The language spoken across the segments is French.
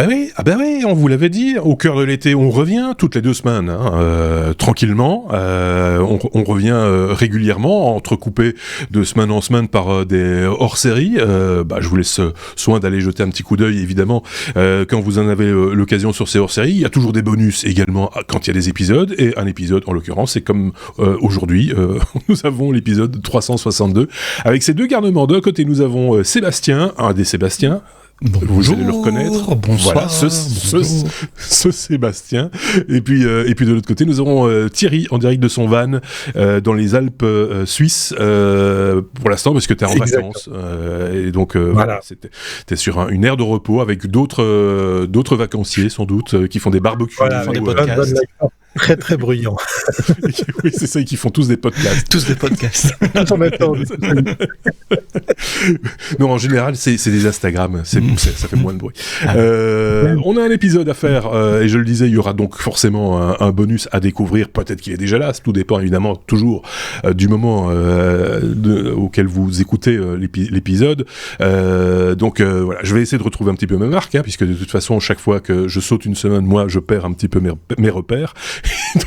oui, on vous l'avait dit, au cœur de l'été, on revient toutes les 2 semaines, tranquillement, on revient régulièrement, entrecoupé de semaine en semaine par des hors-séries. Je vous laisse soin d'aller jeter un petit coup d'œil, évidemment, quand vous en avez l'occasion sur ces hors-séries. Il y a toujours des bonus également quand il y a des épisodes, et un épisode, en l'occurrence, c'est comme aujourd'hui, nous avons l'épisode 362, avec ces 2 garnements. D'un côté, nous avons Sébastien, un des Sébastiens. Bonjour, vous allez le reconnaître. Bonsoir. Voilà, ce Sébastien. Et puis de l'autre côté, nous avons Thierry en direct de son van dans les Alpes suisses pour l'instant parce que t'es en vacances. Et donc voilà, t'es sur une aire de repos avec d'autres vacanciers sans doute qui font des barbecues, qui font des podcasts. Très très bruyant. Oui, c'est ça, qui font tous des podcasts. Tous des podcasts. Non, en général, c'est des Instagram. Ça fait moins de bruit. On a un épisode à faire, et je le disais, il y aura donc forcément un bonus à découvrir. Peut-être qu'il est déjà là. Tout dépend évidemment toujours du moment auquel vous écoutez l'épisode. Donc voilà, je vais essayer de retrouver un petit peu mes marques, puisque de toute façon, chaque fois que je saute une semaine, moi, je perds un petit peu mes repères.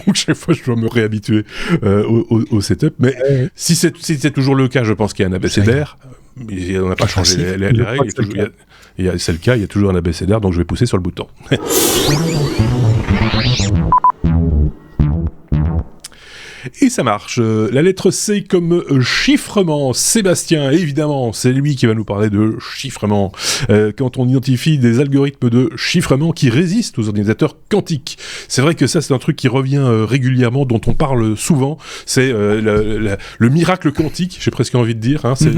Donc chaque fois je dois me réhabituer au setup, mais si c'est toujours le cas, je pense qu'il y a un abécédaire. On n'a pas changé les règles, c'est le cas, il y a toujours un abécédaire, donc je vais pousser sur le bouton. Et ça marche. La lettre C comme chiffrement. Sébastien, évidemment, c'est lui qui va nous parler de chiffrement. Quand on identifie des algorithmes de chiffrement qui résistent aux ordinateurs quantiques. C'est vrai que ça, c'est un truc qui revient régulièrement, dont on parle souvent. C'est le miracle quantique, j'ai presque envie de dire. C'est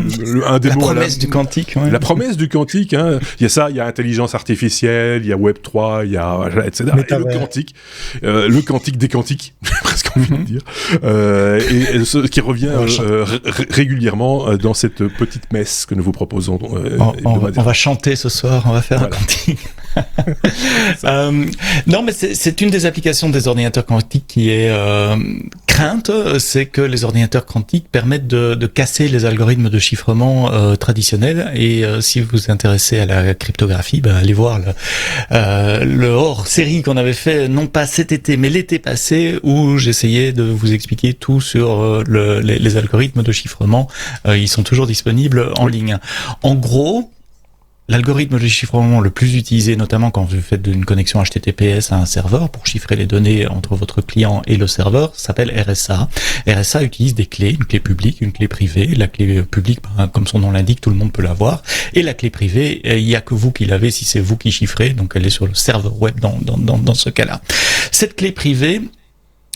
un des mots. La promesse du quantique. Ouais. La promesse du quantique. Il y a ça, il y a intelligence artificielle, il y a Web 3, il y a etc. Et le quantique des quantiques, j'ai presque envie de dire. Et ce qui revient régulièrement dans cette petite messe que nous vous proposons. On va chanter ce soir, on va faire un quantique. Non, mais c'est une des applications des ordinateurs quantiques qui est crainte, c'est que les ordinateurs quantiques permettent de casser les algorithmes de chiffrement traditionnels. Et si vous vous intéressez à la cryptographie, allez voir le hors-série qu'on avait fait, non pas cet été, mais l'été passé, où j'essayais de vous expliquer tout sur les algorithmes de chiffrement. Ils sont toujours disponibles en ligne. En gros, l'algorithme de chiffrement le plus utilisé, notamment quand vous faites une connexion HTTPS à un serveur pour chiffrer les données entre votre client et le serveur, s'appelle RSA. RSA utilise des clés, une clé publique, une clé privée. La clé publique, comme son nom l'indique, tout le monde peut l'avoir. Et la clé privée, il n'y a que vous qui l'avez si c'est vous qui chiffrez, donc elle est sur le serveur web dans ce cas-là. Cette clé privée,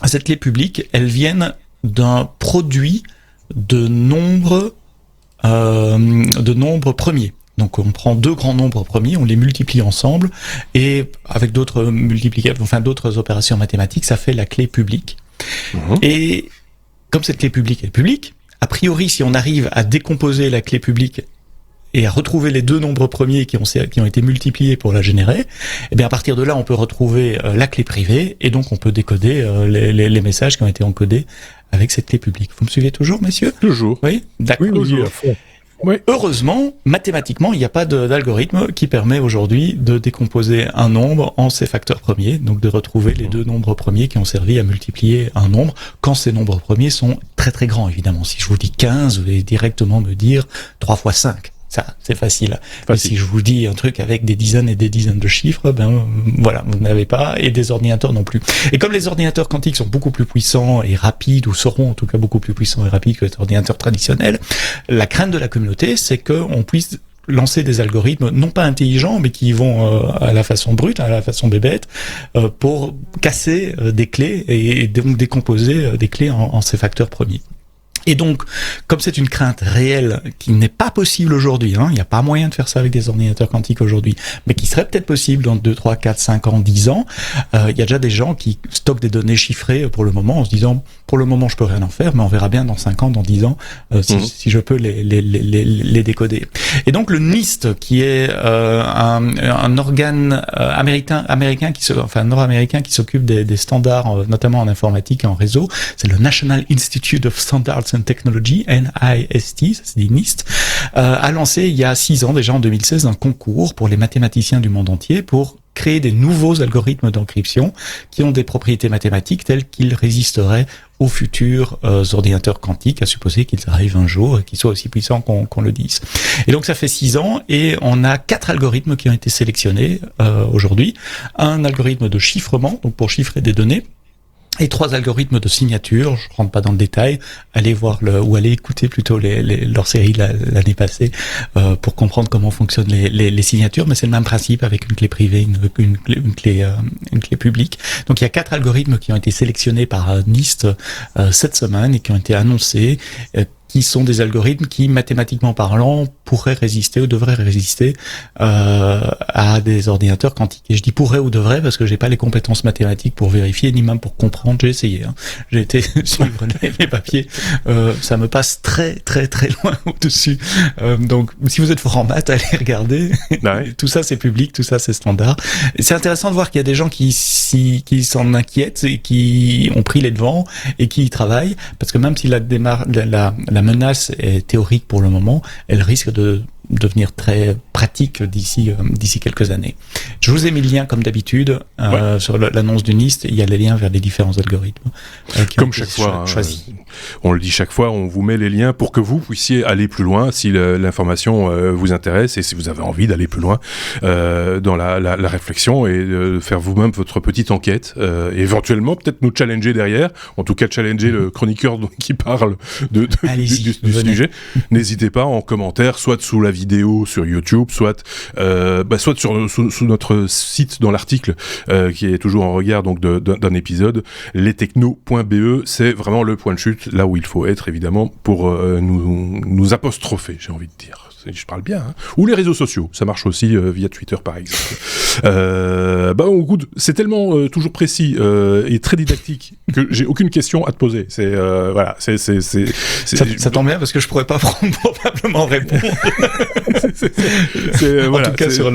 cette clé publique, elles viennent d'un produit de nombres premiers. Donc on prend 2 grands nombres premiers, on les multiplie ensemble, et avec d'autres d'autres opérations mathématiques, ça fait la clé publique. Et comme cette clé publique est publique, a priori, si on arrive à décomposer la clé publique et à retrouver les 2 nombres premiers qui ont été multipliés pour la générer, et bien à partir de là, on peut retrouver la clé privée, et donc on peut décoder les messages qui ont été encodés avec cette clé publique. Vous me suivez toujours, messieurs ? Toujours. Oui, d'accord. Oui, Oui. Heureusement, mathématiquement, il n'y a pas d'algorithme qui permet aujourd'hui de décomposer un nombre en ses facteurs premiers, donc de retrouver les 2 nombres premiers qui ont servi à multiplier un nombre, quand ces nombres premiers sont très très grands, évidemment. Si je vous dis 15, vous allez directement me dire 3 fois 5. Ça, c'est facile. Mais si je vous dis un truc avec des dizaines et des dizaines de chiffres, voilà, vous n'avez pas, et des ordinateurs non plus. Et comme les ordinateurs quantiques sont beaucoup plus puissants et rapides, ou seront en tout cas beaucoup plus puissants et rapides que les ordinateurs traditionnels, la crainte de la communauté, c'est qu'on puisse lancer des algorithmes non pas intelligents, mais qui vont à la façon brute, à la façon bébête, pour casser des clés et donc décomposer des clés en ces facteurs premiers. Et donc, comme c'est une crainte réelle qui n'est pas possible aujourd'hui, il n'y a pas moyen de faire ça avec des ordinateurs quantiques aujourd'hui, mais qui serait peut-être possible dans 2, 3, 4, 5 ans, 10 ans, il y a déjà des gens qui stockent des données chiffrées pour le moment, en se disant, pour le moment je peux rien en faire, mais on verra bien dans 5 ans, dans 10 ans, si je peux les décoder. Et donc le NIST, qui est un organe nord-américain qui s'occupe des standards, notamment en informatique et en réseau, c'est le National Institute of Standards and Technology, NIST, ça se dit NIST, a lancé il y a 6 ans, déjà en 2016, un concours pour les mathématiciens du monde entier pour créer des nouveaux algorithmes d'encryption qui ont des propriétés mathématiques telles qu'ils résisteraient aux futurs ordinateurs quantiques, à supposer qu'ils arrivent un jour et qu'ils soient aussi puissants qu'on le dise. Et donc ça fait 6 ans et on a 4 algorithmes qui ont été sélectionnés aujourd'hui. Un algorithme de chiffrement, donc pour chiffrer des données, et 3 algorithmes de signature. Je rentre pas dans le détail. Allez voir allez écouter plutôt leur série l'année passée pour comprendre comment fonctionnent les signatures. Mais c'est le même principe avec une clé privée, une clé publique. Donc il y a 4 algorithmes qui ont été sélectionnés par NIST cette semaine et qui ont été annoncés. Qui sont des algorithmes qui, mathématiquement parlant, pourraient résister ou devraient résister à des ordinateurs quantiques. Et je dis pourrait ou devrait parce que j'ai pas les compétences mathématiques pour vérifier, ni même pour comprendre. J'ai essayé. J'ai été suivre les papiers. Ça me passe très très très loin au-dessus. Donc, si vous êtes fort en maths, allez regarder. Ouais. Tout ça, c'est public, tout ça, c'est standard. Et c'est intéressant de voir qu'il y a des gens qui s'en inquiètent et qui ont pris les devants et qui y travaillent, parce que même si la menace est théorique pour le moment, elle risque de devenir très pratique d'ici quelques années. Je vous ai mis le lien comme d'habitude sur l'annonce du NIST. Il y a les liens vers les différents algorithmes comme chaque fois choisis. On le dit chaque fois, on vous met les liens pour que vous puissiez aller plus loin si l'information vous intéresse et si vous avez envie d'aller plus loin dans la réflexion et faire vous-même votre petite enquête. Éventuellement, peut-être nous challenger derrière, en tout cas challenger le chroniqueur qui parle du sujet. N'hésitez pas en commentaire, soit sous la vidéo sur YouTube, soit sous notre site dans l'article qui est toujours en regard donc d'un épisode, lestechno.be. C'est vraiment le point de chute, là où il faut être évidemment pour nous apostropher, j'ai envie de dire. Je parle bien, hein. Ou les réseaux sociaux, ça marche aussi via Twitter par exemple. Écoute, c'est tellement toujours précis et très didactique que j'ai aucune question à te poser. C'est voilà, ça tombe bien parce que je pourrais pas probablement répondre. En tout cas, sur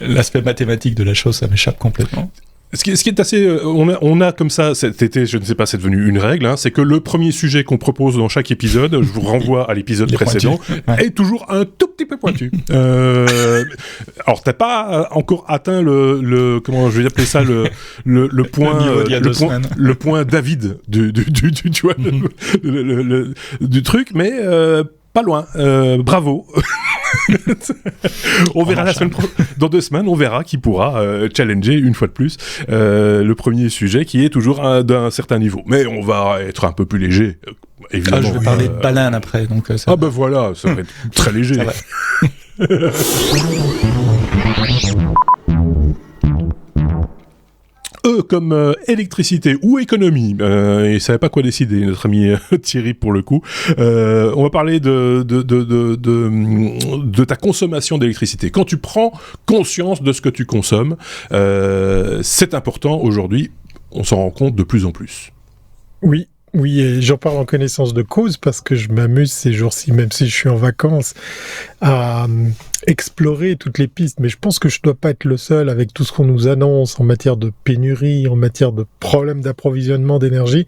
l'aspect mathématique de la chose, ça m'échappe complètement. Ce qui est assez, on a comme ça cet été, je ne sais pas, c'est devenu une règle, hein, c'est que le premier sujet qu'on propose dans chaque épisode, je vous renvoie à l'épisode précédent, est toujours un tout petit peu pointu. Alors t'as pas encore atteint comment je vais appeler ça, le point, le point David tu vois, du truc, mais pas loin. Bravo. On verra dans 2 semaines, on verra qui pourra challenger une fois de plus le premier sujet qui est toujours d'un certain niveau. Mais on va être un peu plus léger, évidemment. Je vais parler de baleine après. Donc, voilà, ça va être très léger. Comme électricité ou économie, il savait pas quoi décider, notre ami Thierry pour le coup. On va parler de ta consommation d'électricité. Quand tu prends conscience de ce que tu consommes, c'est important aujourd'hui, on s'en rend compte de plus en plus. Oui, et j'en parle en connaissance de cause parce que je m'amuse ces jours-ci, même si je suis en vacances, à explorer toutes les pistes. Mais je pense que je dois pas être le seul avec tout ce qu'on nous annonce en matière de pénurie, en matière de problèmes d'approvisionnement d'énergie.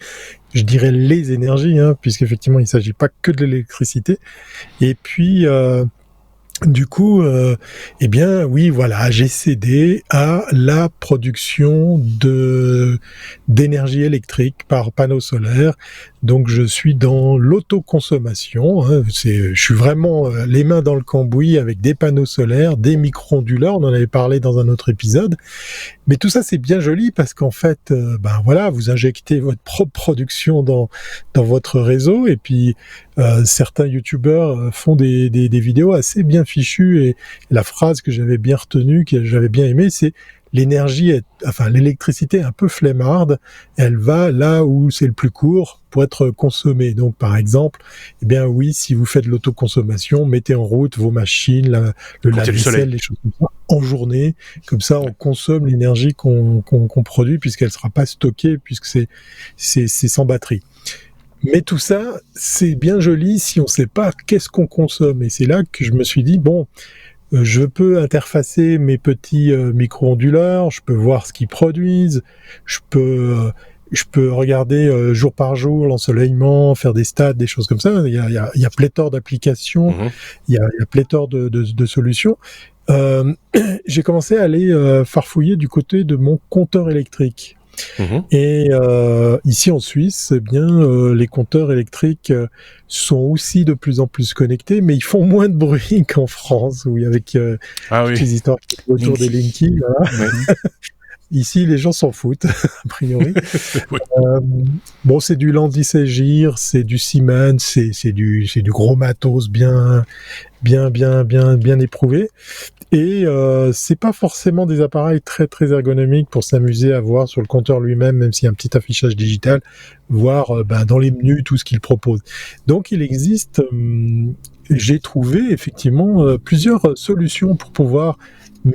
Je dirais les énergies, puisqu'effectivement, il s'agit pas que de l'électricité. Et puis, du coup, j'ai cédé à la production d'énergie électrique par panneaux solaires. Donc, je suis dans l'autoconsommation. Je suis vraiment les mains dans le cambouis avec des panneaux solaires, des micro-onduleurs. On en avait parlé dans un autre épisode. Mais tout ça, c'est bien joli parce qu'en fait, vous injectez votre propre production dans votre réseau et puis certains youtubeurs font des vidéos assez bien fichues et la phrase que j'avais bien retenue, que j'avais bien aimée, c'est l'électricité est un peu flemmarde, elle va là où c'est le plus court pour être consommée. Donc, par exemple, si vous faites de l'autoconsommation, mettez en route vos machines, le lave-vaisselle, les choses comme ça, en journée. Comme ça, on consomme l'énergie qu'on produit puisqu'elle sera pas stockée, puisque c'est sans batterie. Mais tout ça, c'est bien joli si on sait pas qu'est-ce qu'on consomme. Et c'est là que je me suis dit, je peux interfacer mes petits micro-onduleurs, je peux voir ce qu'ils produisent, je peux je peux regarder jour par jour l'ensoleillement, faire des stats, des choses comme ça. Il y a pléthore d'applications, il y a pléthore de solutions. J'ai commencé à aller farfouiller du côté de mon compteur électrique. Et ici en Suisse, eh bien, les compteurs électriques sont aussi de plus en plus connectés, mais ils font moins de bruit qu'en France, où avec les histoires autour des Linky. Voilà. Ici, les gens s'en foutent, a priori. Bon, c'est du Landis+Gyr, c'est du Siemens, c'est du gros matos bien éprouvé. Et c'est pas forcément des appareils très très ergonomiques pour s'amuser à voir sur le compteur lui-même, même s'il y a un petit affichage digital, voir dans les menus tout ce qu'il propose. Donc, il existe, j'ai trouvé effectivement plusieurs solutions pour pouvoir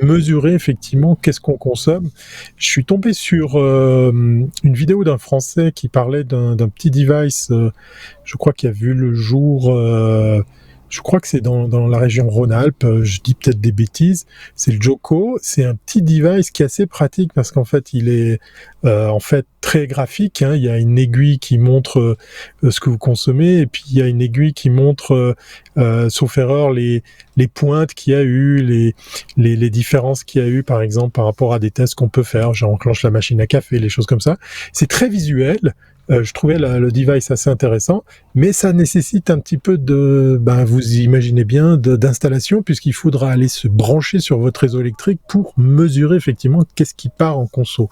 mesurer effectivement qu'est-ce qu'on consomme. Je suis tombé sur une vidéo d'un Français qui parlait d'un petit device, je crois qu'il a vu le jour, je crois que c'est dans la région Rhône-Alpes, je dis peut-être des bêtises, c'est le Joko, c'est un petit device qui est assez pratique parce qu'en fait il est en fait très graphique, hein. Il y a une aiguille qui montre ce que vous consommez et puis il y a une aiguille qui montre sauf erreur les pointes qu'il y a eu, les différences qu'il y a eu par exemple par rapport à des tests qu'on peut faire, genre on enclenche la machine à café, les choses comme ça. C'est très visuel. Je trouvais le device assez intéressant, mais ça nécessite un petit peu de, vous imaginez bien, d'installation, puisqu'il faudra aller se brancher sur votre réseau électrique pour mesurer effectivement qu'est-ce qui part en conso.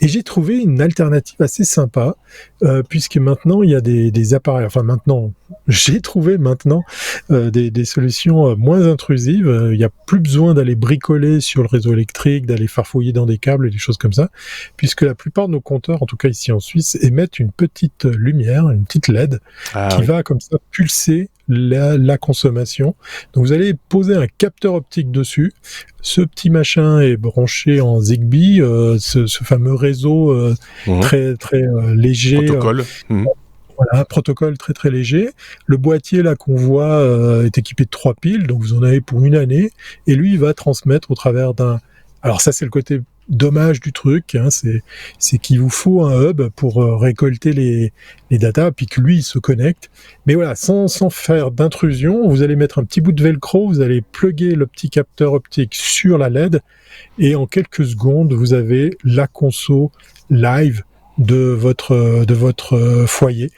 Et j'ai trouvé une alternative assez sympa, puisque maintenant il y a des appareils, j'ai trouvé maintenant des solutions moins intrusives. Il n'y a plus besoin d'aller bricoler sur le réseau électrique, d'aller farfouiller dans des câbles et des choses comme ça, puisque la plupart de nos compteurs, en tout cas ici en Suisse, émettent une petite lumière, une petite LED, qui va comme ça pulser la consommation. Donc vous allez poser un capteur optique dessus. Ce petit machin est branché en Zigbee, ce fameux réseau très très léger. Protocole. Voilà, un protocole très très léger. Le boîtier là qu'on voit est équipé de 3 piles, donc vous en avez pour une année. Et lui, il va transmettre au travers d'un... Alors ça, c'est le côté dommage du truc, hein, c'est qu'il vous faut un hub pour récolter les datas, puis que lui, il se connecte. Mais voilà, sans faire d'intrusion, vous allez mettre un petit bout de velcro, vous allez plugger le petit capteur optique sur la LED, et en quelques secondes, vous avez la conso live de votre foyer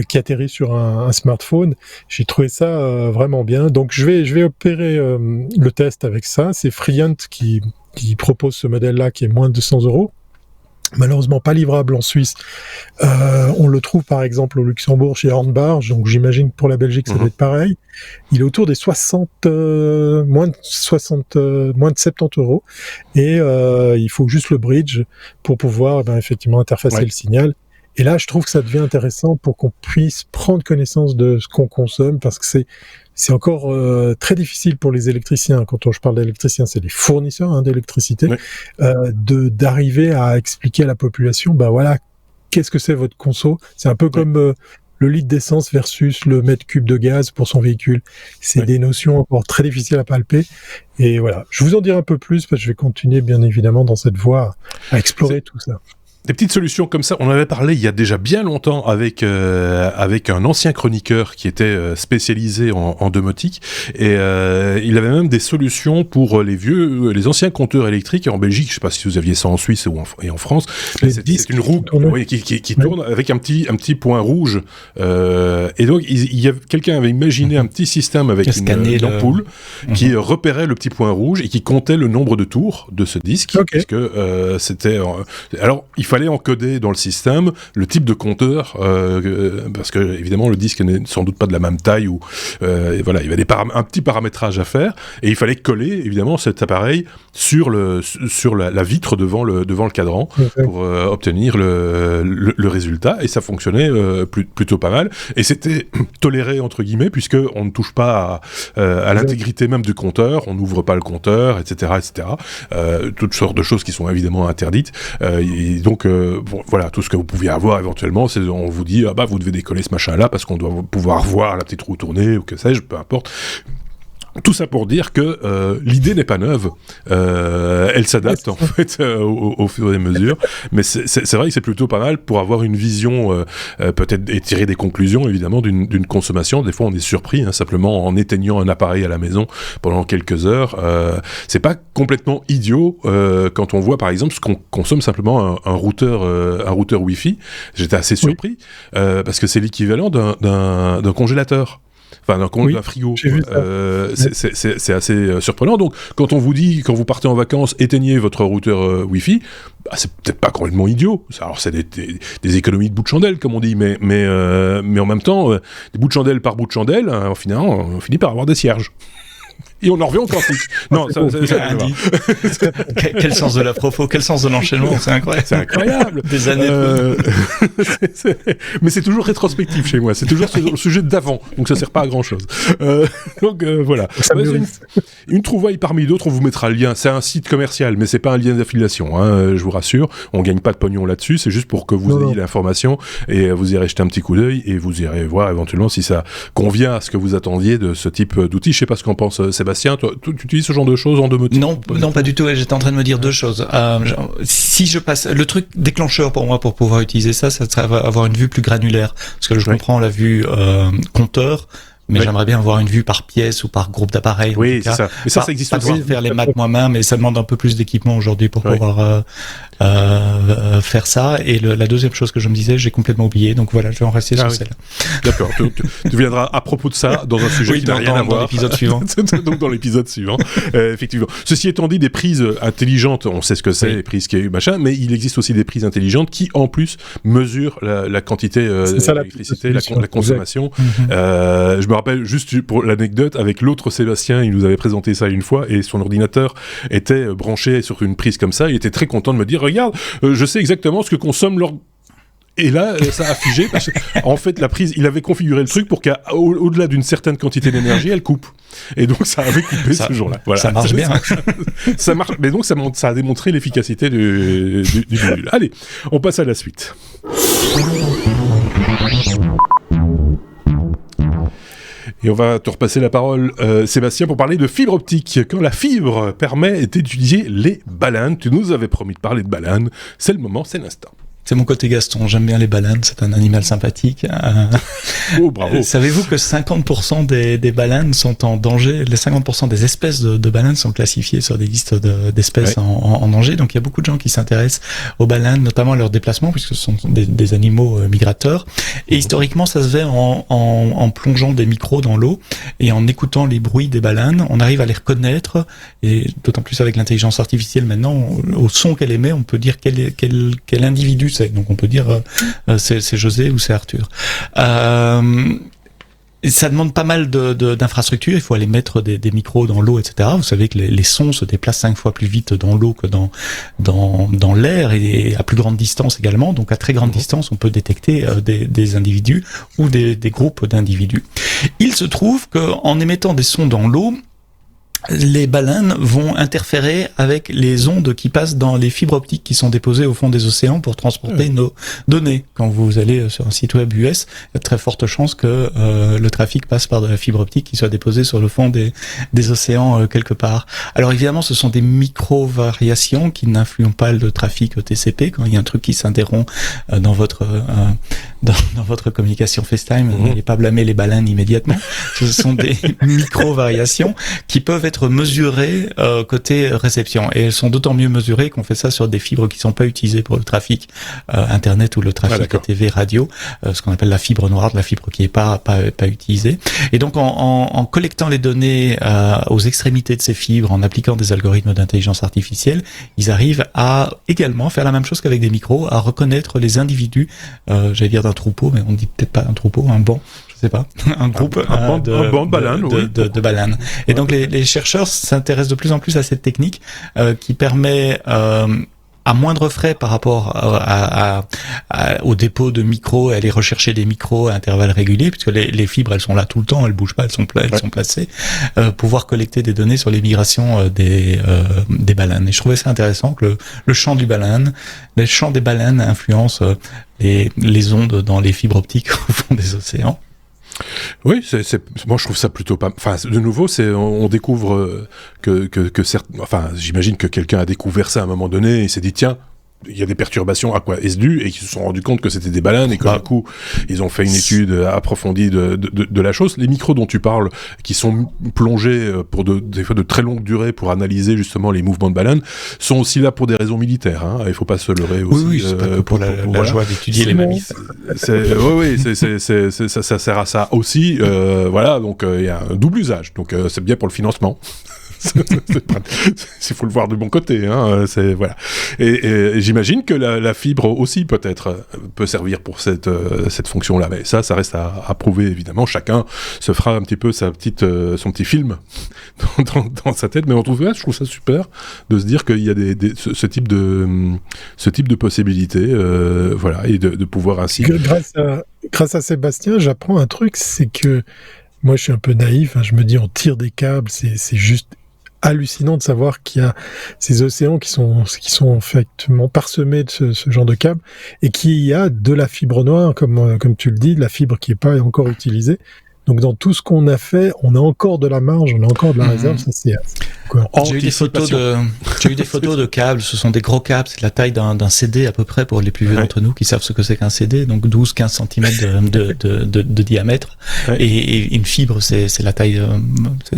qui atterrit sur un smartphone. J'ai trouvé ça vraiment bien. Donc je vais opérer le test avec ça. C'est Freeant qui propose ce modèle-là qui est moins de 100 €. Malheureusement pas livrable en Suisse. On le trouve par exemple au Luxembourg chez Hornbach, donc j'imagine que pour la Belgique ça doit être pareil. Il est autour des moins de 70 € et il faut juste le bridge pour pouvoir effectivement interfacer le signal. Et là, je trouve que ça devient intéressant pour qu'on puisse prendre connaissance de ce qu'on consomme, parce que c'est encore très difficile pour les électriciens. Quand je parle d'électriciens, c'est les fournisseurs d'électricité, d'arriver à expliquer à la population, voilà, qu'est-ce que c'est votre conso. C'est un peu comme le litre d'essence versus le mètre cube de gaz pour son véhicule. C'est des notions encore très difficiles à palper. Et voilà, je vous en dirai un peu plus, parce que je vais continuer bien évidemment dans cette voie à explorer tout ça. Des petites solutions comme ça, on en avait parlé il y a déjà bien longtemps avec un ancien chroniqueur qui était spécialisé en domotique, et il avait même des solutions pour les anciens compteurs électriques. En Belgique, je ne sais pas si vous aviez ça en Suisse et en France, mais c'est une roue qui tourne avec un petit point rouge, et donc quelqu'un avait imaginé un petit système avec une ampoule qui repérait le petit point rouge et qui comptait le nombre de tours de ce disque, puisque c'était... Alors, il fallait encoder dans le système le type de compteur, parce que évidemment le disque n'est sans doute pas de la même taille, et voilà, il y avait un petit paramétrage à faire, et il fallait coller évidemment cet appareil sur la vitre devant le cadran pour obtenir le résultat, et ça fonctionnait plutôt pas mal, et c'était toléré entre guillemets, puisque on ne touche pas à l'intégrité même du compteur, on n'ouvre pas le compteur, etc., toutes sortes de choses qui sont évidemment interdites, et donc voilà, tout ce que vous pouviez avoir éventuellement, c'est on vous dit vous devez décoller ce machin là parce qu'on doit pouvoir voir la petite roue tourner ou que sais-je, peu importe. Tout ça pour dire que l'idée n'est pas neuve, elle s'adapte en fait au fur et à mesure, mais c'est vrai que c'est plutôt pas mal pour avoir une vision peut-être et tirer des conclusions évidemment d'une consommation. Des fois on est surpris simplement en éteignant un appareil à la maison pendant quelques heures. C'est pas complètement idiot quand on voit par exemple ce qu'on consomme simplement un routeur Wi-Fi. J'étais assez surpris parce que c'est l'équivalent d'un congélateur. Enfin, d'un frigo. C'est assez surprenant. Donc, quand on vous dit, quand vous partez en vacances, éteignez votre routeur Wi-Fi, c'est peut-être pas complètement idiot. Alors, c'est des économies de bout de chandelle, comme on dit, mais en même temps, des bouts de chandelle par bout de chandelle, finalement, on finit par avoir des cierges. Et on en revient au quantique. Non, quel sens de la propos, quel sens de l'enchaînement, c'est incroyable. C'est incroyable. Des années. Mais c'est toujours rétrospectif chez moi. C'est toujours sur le sujet d'avant, donc ça sert pas à grand chose. Donc voilà. Une trouvaille parmi d'autres, on vous mettra le lien. C'est un site commercial, mais c'est pas un lien d'affiliation. Je vous rassure, on gagne pas de pognon là-dessus. C'est juste pour que vous ayez l'information et vous irez jeter un petit coup d'œil et vous irez voir éventuellement si ça convient à ce que vous attendiez de ce type d'outil. Je sais pas ce qu'en pense Sébastien. Toi, tu utilises ce genre de choses en domotique ? Non, pas du tout. J'étais en train de me dire deux choses. Si je passe, le truc déclencheur pour moi pour pouvoir utiliser ça serait avoir une vue plus granulaire, parce que je comprends la vue compteur. Mais j'aimerais bien avoir une vue par pièce ou par groupe d'appareils. Oui, c'est ça. Mais ça existe aussi. Pas devoir faire les maths moi-même, mais ça demande un peu plus d'équipement aujourd'hui pour pouvoir faire ça. Et la deuxième chose que je me disais, j'ai complètement oublié. Donc voilà, je vais en rester sur celle-là. D'accord. Tu viendras à propos de ça dans un sujet qui n'a rien à voir. Dans l'épisode suivant. Donc dans l'épisode suivant, effectivement. Ceci étant dit, des prises intelligentes, on sait ce que c'est, les prises qui machin, mais il existe aussi des prises intelligentes qui, en plus, mesurent la quantité d'électricité, la consommation. Je me rappelle juste pour l'anecdote avec l'autre Sébastien, il nous avait présenté ça une fois et son ordinateur était branché sur une prise comme ça. Il était très content de me dire regarde, je sais exactement ce que consomme leur. Et là, ça a figé parce qu'en fait, la prise, il avait configuré le truc pour qu'au-delà d'une certaine quantité d'énergie, elle coupe. Et donc, ça avait coupé ce jour-là. Voilà. Ça marche bien. Ça marche. Mais donc, ça a démontré l'efficacité du bidule. Allez, on passe à la suite. Et on va te repasser la parole, Sébastien, pour parler de fibre optique. Quand la fibre permet d'étudier les baleines, tu nous avais promis de parler de baleines, c'est le moment, c'est l'instant. C'est mon côté Gaston, j'aime bien les baleines, c'est un animal sympathique. Oh, bravo. Savez-vous que 50% des baleines sont en danger, les 50% des espèces de baleines sont classifiées sur des listes d'espèces en danger, donc il y a beaucoup de gens qui s'intéressent aux baleines, notamment à leurs déplacements, puisque ce sont des animaux migrateurs. Et historiquement, ça se fait en plongeant des micros dans l'eau et en écoutant les bruits des baleines, on arrive à les reconnaître, et d'autant plus avec l'intelligence artificielle maintenant, au son qu'elle émet, on peut dire quel individu c'est. Donc on peut dire c'est José ou c'est Arthur. Ça demande pas mal d'infrastructures. Il faut aller mettre des micros dans l'eau, etc. Vous savez que les sons se déplacent 5 fois plus vite dans l'eau que dans l'air et à plus grande distance également. Donc à très grande distance, on peut détecter des individus ou des groupes d'individus. Il se trouve qu'en émettant des sons dans l'eau, les baleines vont interférer avec les ondes qui passent dans les fibres optiques qui sont déposées au fond des océans pour transporter nos données. Quand vous allez sur un site web US, il y a de très fortes chances que le trafic passe par de la fibre optique qui soit déposée sur le fond des océans quelque part. Alors évidemment, ce sont des micro-variations qui n'influent pas le trafic TCP. Quand il y a un truc qui s'interrompt dans votre communication FaceTime, n'allez pas blâmer les baleines immédiatement. Ce sont des micro-variations qui peuvent être mesurées côté réception. Et elles sont d'autant mieux mesurées qu'on fait ça sur des fibres qui sont pas utilisées pour le trafic Internet ou le trafic TV, radio, ce qu'on appelle la fibre noire, de la fibre qui est pas utilisée. Et donc en collectant les données aux extrémités de ces fibres, en appliquant des algorithmes d'intelligence artificielle, ils arrivent à également faire la même chose qu'avec des micros, à reconnaître les individus, j'allais dire d'un troupeau, mais on dit peut-être pas un troupeau, un banc. Je sais pas, un groupe de baleines. Et donc les chercheurs s'intéressent de plus en plus à cette technique qui permet à moindre frais par rapport au dépôt de micros, aller rechercher des micros à intervalles réguliers, puisque les fibres elles sont là tout le temps, elles bougent pas, elles sont placées, pouvoir collecter des données sur les migrations des baleines. Et je trouvais ça intéressant que le chant des baleines influence les ondes dans les fibres optiques au fond des océans. Oui, moi je trouve ça plutôt pas. Enfin, de nouveau, on découvre que certes. Enfin, j'imagine que quelqu'un a découvert ça à un moment donné et s'est dit tiens. Il y a des perturbations, à quoi est-ce dû, et qu'ils se sont rendus compte que c'était des baleines, et que du coup, ils ont fait une étude approfondie de la chose. Les micros dont tu parles, qui sont plongés pour des fois de très longues durées pour analyser justement les mouvements de baleines, sont aussi là pour des raisons militaires. Hein. Il faut pas se leurrer aussi. Oui, c'est pas pour la joie d'étudier les mammifères. Ça sert à ça aussi. Voilà, donc il y a un double usage. Donc c'est bien pour le financement. Il faut le voir du bon côté, hein, voilà. Et j'imagine que la fibre aussi peut servir pour cette fonction-là. Mais ça reste à prouver évidemment. Chacun se fera un petit peu son petit film dans sa tête. Mais en tout cas, je trouve ça super de se dire qu'il y a ce type de possibilités, voilà, et de pouvoir ainsi. Grâce à Sébastien, j'apprends un truc, c'est que moi, je suis un peu naïf. Hein, je me dis, on tire des câbles, c'est juste hallucinant de savoir qu'il y a ces océans qui sont effectivement parsemés de ce genre de câbles et qu'il y a de la fibre noire, comme tu le dis, de la fibre qui n'est pas encore utilisée. Donc dans tout ce qu'on a fait, on a encore de la marge, on a encore de la réserve. Ça c'est J'ai eu des photos de câbles. Ce sont des gros câbles, c'est la taille d'un CD à peu près pour les plus vieux d'entre nous qui savent ce que c'est qu'un CD. Donc 12-15 cm de diamètre. Ouais. Et une fibre, c'est la taille,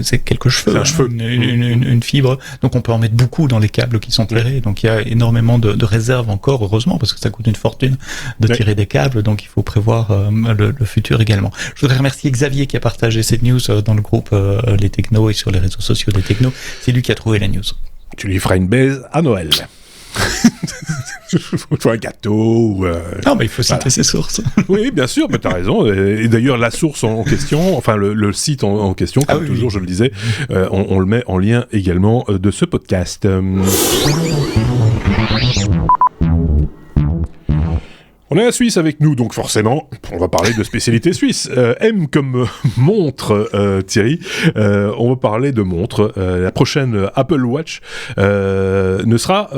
c'est quelques cheveux. Une fibre. Donc on peut en mettre beaucoup dans les câbles qui sont tirés. Donc il y a énormément de réserves encore, heureusement, parce que ça coûte une fortune de tirer des câbles. Donc il faut prévoir le futur également. Je voudrais remercier Xavier qui a partagé cette news dans le groupe Les Technos et sur les réseaux sociaux des Technos. C'est lui qui a trouvé la news. Tu lui feras une baise à Noël. Ou un gâteau. Non, mais il faut citer ses sources. Oui, bien sûr, mais t'as raison. Et d'ailleurs, la source en question, enfin le site en question, comme toujours, je le disais, on le met en lien également de ce podcast. On est à Suisse avec nous, donc forcément, on va parler de spécialité suisse. M comme montre, Thierry. On va parler de montre. La prochaine Apple Watch ne sera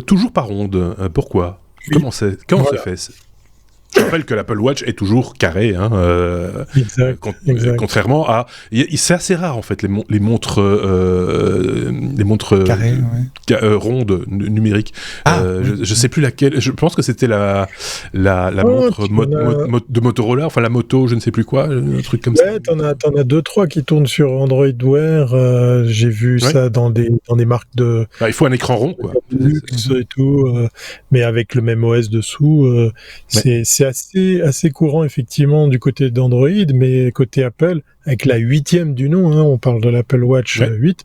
toujours pas ronde. Pourquoi ? Comment c'est fait ? Je rappelle que l'Apple Watch est toujours carré, hein, contrairement à... C'est assez rare, en fait, les montres carré, rondes, numériques. Je sais plus laquelle. Je pense que c'était la montre de Motorola, enfin la moto, je ne sais plus quoi, un truc comme ça. Ouais, t'en as 2-3 qui tournent sur Android Wear. J'ai vu ça dans des marques de... il faut un écran rond, quoi. Luxe et tout, mais avec le même OS dessous. C'est assez courant effectivement du côté d'Android, mais côté Apple, avec la 8e du nom, hein, on parle de l'Apple Watch 8,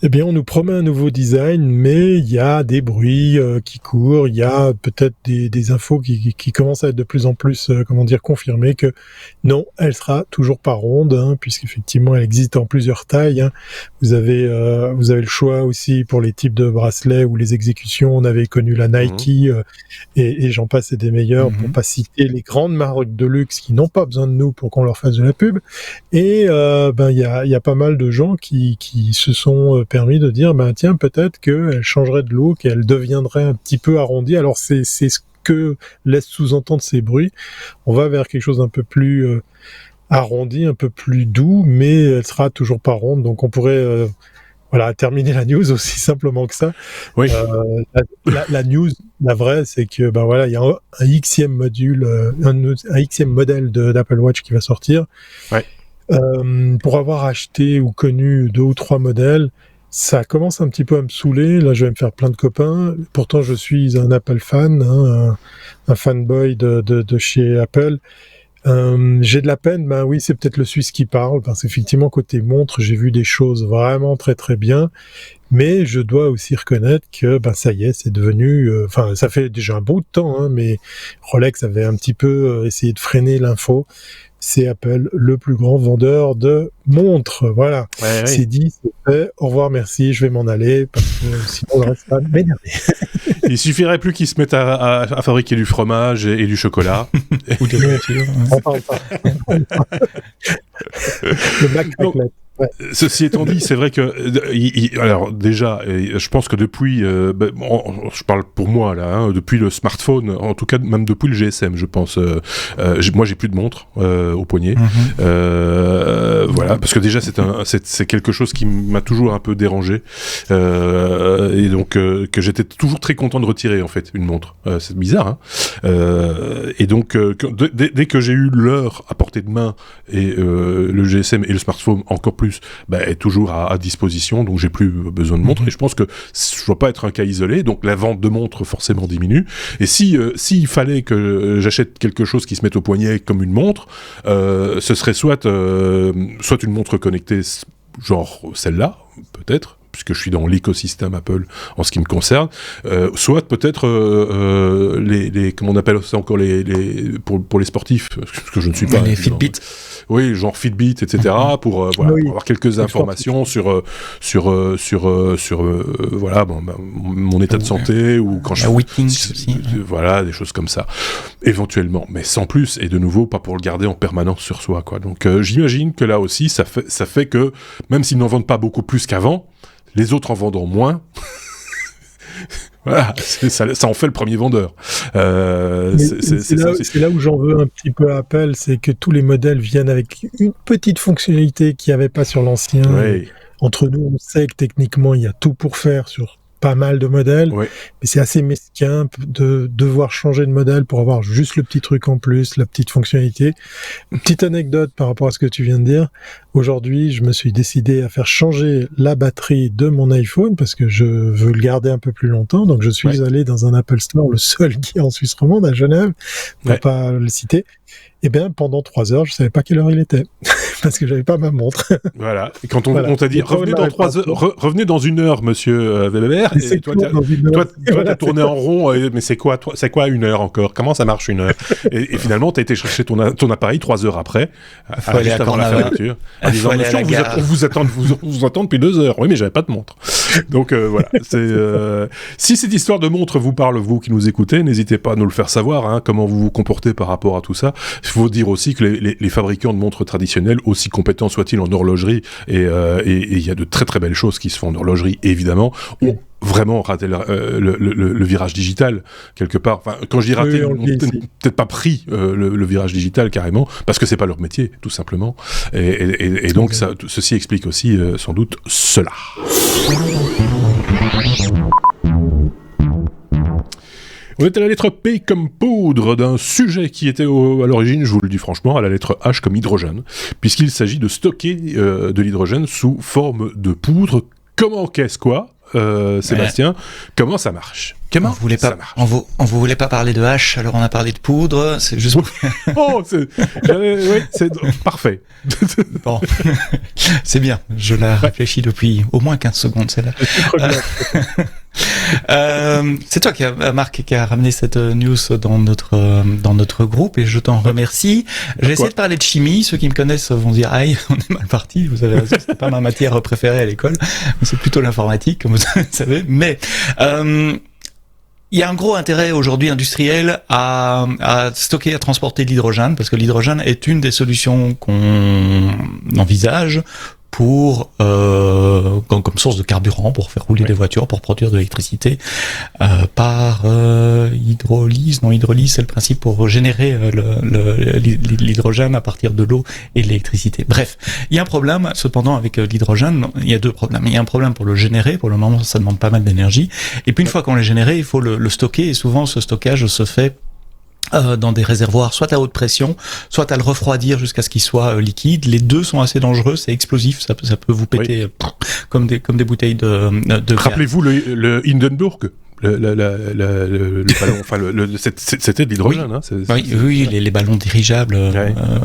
eh bien on nous promet un nouveau design, mais il y a des bruits qui courent, il y a peut-être des infos qui commencent à être de plus en plus, confirmées que non, elle sera toujours pas ronde, hein, puisqu'effectivement elle existe en plusieurs tailles. Hein. Vous avez le choix aussi pour les types de bracelets ou les exécutions. On avait connu la Nike et j'en passe et des meilleurs, pour pas citer les grandes marques de luxe qui n'ont pas besoin de nous pour qu'on leur fasse de la pub. Et il y a pas mal de gens qui se sont permis de dire tiens, peut-être qu'elle changerait de look et elle deviendrait un petit peu arrondie. Alors c'est ce que laisse sous-entendre ces bruits. On va vers quelque chose d'un peu plus arrondi, un peu plus doux, mais elle sera toujours pas ronde. Donc on pourrait terminer la news aussi simplement que ça. Oui. La news, la vraie, c'est que il y a un Xème module, un Xème modèle d'Apple Watch qui va sortir. Ouais. Pour avoir acheté ou connu 2 ou 3 modèles, ça commence un petit peu à me saouler. Là, je vais me faire plein de copains. Pourtant, je suis un Apple fan, hein, un fanboy de chez Apple. J'ai de la peine, oui, c'est peut-être le Suisse qui parle, parce qu'effectivement, côté montre, j'ai vu des choses vraiment très très bien, mais je dois aussi reconnaître que, ça y est, c'est devenu, ça fait déjà un bout de temps, hein, mais Rolex avait un petit peu essayé de freiner l'info. C'est Apple, le plus grand vendeur de montres. Voilà. Ouais, c'est dit, c'est fait. Au revoir, merci. Je vais m'en aller parce que sinon, je reste pas m'énerver. Il suffirait plus qu'ils se mettent à fabriquer du fromage et du chocolat. Ou des voitures. On parle pas. Le Mac Raclette. Ceci étant dit, c'est vrai que alors déjà, je pense que depuis, je parle pour moi là, depuis le smartphone, en tout cas même depuis le GSM, je pense. Moi, j'ai plus de montre au poignet. Voilà, parce que déjà c'est quelque chose qui m'a toujours un peu dérangé, et donc que j'étais toujours très content de retirer en fait une montre. C'est bizarre, hein. Et donc dès que j'ai eu l'heure à portée de main et le GSM et le smartphone encore plus est toujours à disposition, donc j'ai plus besoin de montre, et je pense que je dois pas être un cas isolé, donc la vente de montres forcément diminue, et s'il fallait que j'achète quelque chose qui se mette au poignet comme une montre, ce serait soit une montre connectée, genre celle-là, peut-être, puisque je suis dans l'écosystème Apple en ce qui me concerne, soit peut-être les comment on appelle ça encore pour les sportifs, parce que je ne suis pas les Fitbit. Oui, genre Fitbit, etc. Pour avoir quelques informations sur mon état de santé, ou quand voilà, des choses comme ça, éventuellement, mais sans plus, et de nouveau pas pour le garder en permanence sur soi, quoi. Donc j'imagine que là aussi ça fait que même s'ils n'en vendent pas beaucoup plus qu'avant, les autres en vendant moins. Voilà, ça en fait le premier vendeur. C'est là où j'en veux un petit peu à Apple, c'est que tous les modèles viennent avec une petite fonctionnalité qu'il n'y avait pas sur l'ancien. Oui. Entre nous, on sait que techniquement, il y a tout pour faire sur pas mal de modèles, mais c'est assez mesquin de devoir changer de modèle pour avoir juste le petit truc en plus, la petite fonctionnalité. Petite anecdote par rapport à ce que tu viens de dire. Aujourd'hui, je me suis décidé à faire changer la batterie de mon iPhone parce que je veux le garder un peu plus longtemps. Donc, je suis allé dans un Apple Store, le seul qui est en Suisse romande, à Genève, pour pas le citer. Eh bien, pendant 3 heures, je savais pas quelle heure il était. Parce que j'avais pas ma montre. Voilà. Et quand on t'a dit, revenez dans 3 heures, revenez dans 1 heure, monsieur Weber, et toi, t'as tourné en rond, mais c'est quoi 1 heure encore? Comment ça marche 1 heure? Et finalement, t'as été chercher ton appareil 3 heures après, juste avant la fermeture. En disant, monsieur, on vous attend depuis 2 heures. Oui, mais j'avais pas de montre. Donc, voilà. Si cette histoire de montre vous parle, vous qui nous écoutez, n'hésitez pas à nous le faire savoir, hein, comment vous vous comportez par rapport à tout ça. Il faut dire aussi que les fabricants de montres traditionnelles, aussi compétents soient-ils en horlogerie, et il y a de très très belles choses qui se font en horlogerie, évidemment, ont vraiment raté le virage digital, quelque part. Enfin, quand je dis raté, peut-être pas pris le virage digital carrément, parce que c'est pas leur métier, tout simplement. Et donc, ceci explique aussi, sans doute, cela. On est à la lettre P comme poudre d'un sujet qui était à l'origine, je vous le dis franchement, à la lettre H comme hydrogène, puisqu'il s'agit de stocker de l'hydrogène sous forme de poudre. Comment qu'est-ce quoi, Sébastien? Comment ça marche? Comment ça marche? On vous voulait pas parler de H, alors on a parlé de poudre, c'est juste... c'est parfait. Bon, c'est bien, je la réfléchis depuis au moins 15 secondes, celle-là. C'est toi Marc, qui a ramené cette news dans notre groupe, et je t'en remercie. J'ai essayé de parler de chimie. Ceux qui me connaissent vont dire aïe, on est mal parti. Vous avez raison, c'est pas ma matière préférée à l'école, c'est plutôt l'informatique, comme vous savez. Mais il y a un gros intérêt aujourd'hui industriel à stocker, à transporter de l'hydrogène, parce que l'hydrogène est une des solutions qu'on envisage pour comme source de carburant, pour faire rouler des voitures, pour produire de l'électricité par hydrolyse. Non, hydrolyse, c'est le principe pour générer l'hydrogène à partir de l'eau et de l'électricité. Bref, il y a un problème cependant avec l'hydrogène. Il y a 2 problèmes. Il y a un problème pour le générer. Pour le moment, ça demande pas mal d'énergie. Et puis une fois qu'on l'a généré, il faut le stocker. Et souvent, ce stockage se fait dans des réservoirs, soit à haute pression, soit à le refroidir jusqu'à ce qu'il soit liquide. Les 2 sont assez dangereux, c'est explosif, ça peut vous péter comme des bouteilles de Rappelez-vous le Hindenburg. Le ballon, enfin c'était de l'hydrogène, hein. Oui, les ballons dirigeables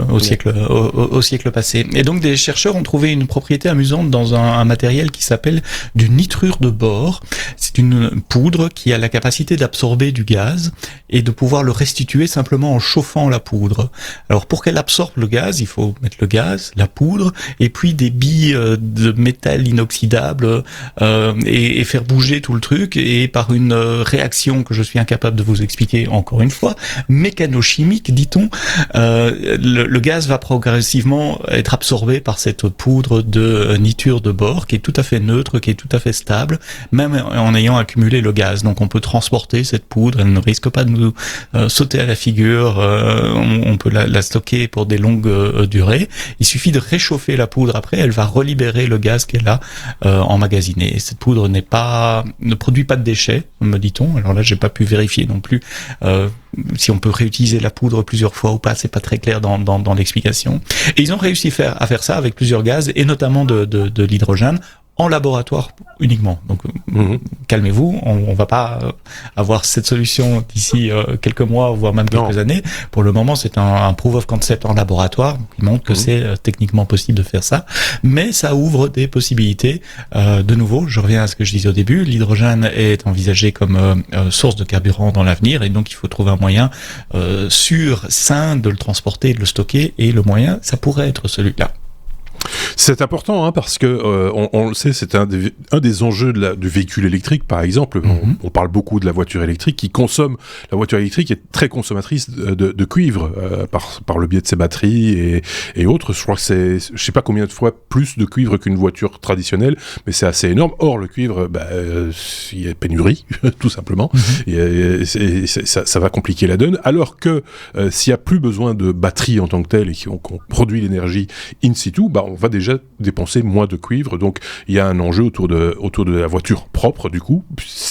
au siècle passé. Et donc des chercheurs ont trouvé une propriété amusante dans un matériel qui s'appelle du nitrure de bore. C'est une poudre qui a la capacité d'absorber du gaz et de pouvoir le restituer simplement en chauffant la poudre. Alors pour qu'elle absorbe le gaz, il faut mettre le gaz, la poudre et puis des billes de métal inoxydable et faire bouger tout le truc, et par une une réaction que je suis incapable de vous expliquer encore une fois, mécanochimique, dit-on. Le gaz va progressivement être absorbé par cette poudre de nitrure de bore qui est tout à fait neutre, qui est tout à fait stable, même en ayant accumulé le gaz. Donc on peut transporter cette poudre, elle ne risque pas de nous sauter à la figure, on peut la stocker pour des longues durées. Il suffit de réchauffer la poudre après, elle va relibérer le gaz qu'elle a emmagasiné. Et cette poudre ne produit pas de déchets, me dit-on. Alors là, j'ai pas pu vérifier non plus si on peut réutiliser la poudre plusieurs fois ou pas, c'est pas très clair dans l'explication. Et ils ont réussi à faire ça avec plusieurs gaz, et notamment de l'hydrogène, en laboratoire uniquement. Donc calmez-vous, on va pas avoir cette solution d'ici quelques mois, voire même quelques années. Pour le moment, c'est un proof of concept en laboratoire qui montre que c'est techniquement possible de faire ça, mais ça ouvre des possibilités. De nouveau, je reviens à ce que je disais au début, l'hydrogène est envisagé comme source de carburant dans l'avenir, et donc il faut trouver un moyen sûr, sain de le transporter, de le stocker, et le moyen, ça pourrait être celui-là. C'est important, parce que on le sait, c'est un des enjeux du véhicule électrique, par exemple. On parle beaucoup de la voiture électrique qui consomme. La voiture électrique est très consommatrice de cuivre par le biais de ses batteries et autres. Je crois que c'est, je sais pas combien de fois plus de cuivre qu'une voiture traditionnelle, mais c'est assez énorme. Or, le cuivre, il y a pénurie, tout simplement. Et ça va compliquer la donne. Alors que s'il y a plus besoin de batteries en tant que telles et qu'on produit l'énergie in situ, on va déjà dépenser moins de cuivre, donc il y a un enjeu autour de la voiture propre, du coup,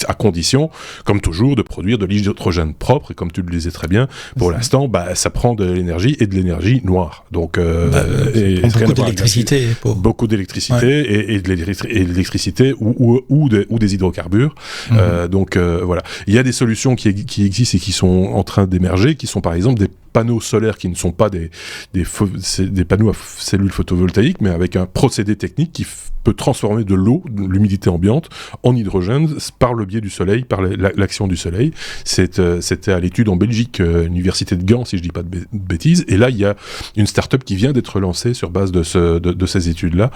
à condition, comme toujours, de produire de l'hydrogène propre, et comme tu le disais très bien, pour l'instant, ça prend de l'énergie, et de l'énergie noire. Donc, beaucoup d'électricité. Beaucoup d'électricité, et de l'électricité ou des hydrocarbures. Donc, voilà. Il y a des solutions qui existent et qui sont en train d'émerger, qui sont par exemple des panneaux solaires qui ne sont pas des panneaux à cellules photovoltaïques, mais avec un procédé technique qui peut transformer de l'eau, de l'humidité ambiante, en hydrogène par le biais du soleil, par l'action du soleil. C'était à l'étude en Belgique, l'université de Gand, si je dis pas de bêtises. Et là, il y a une start-up qui vient d'être lancée sur base de ces études-là,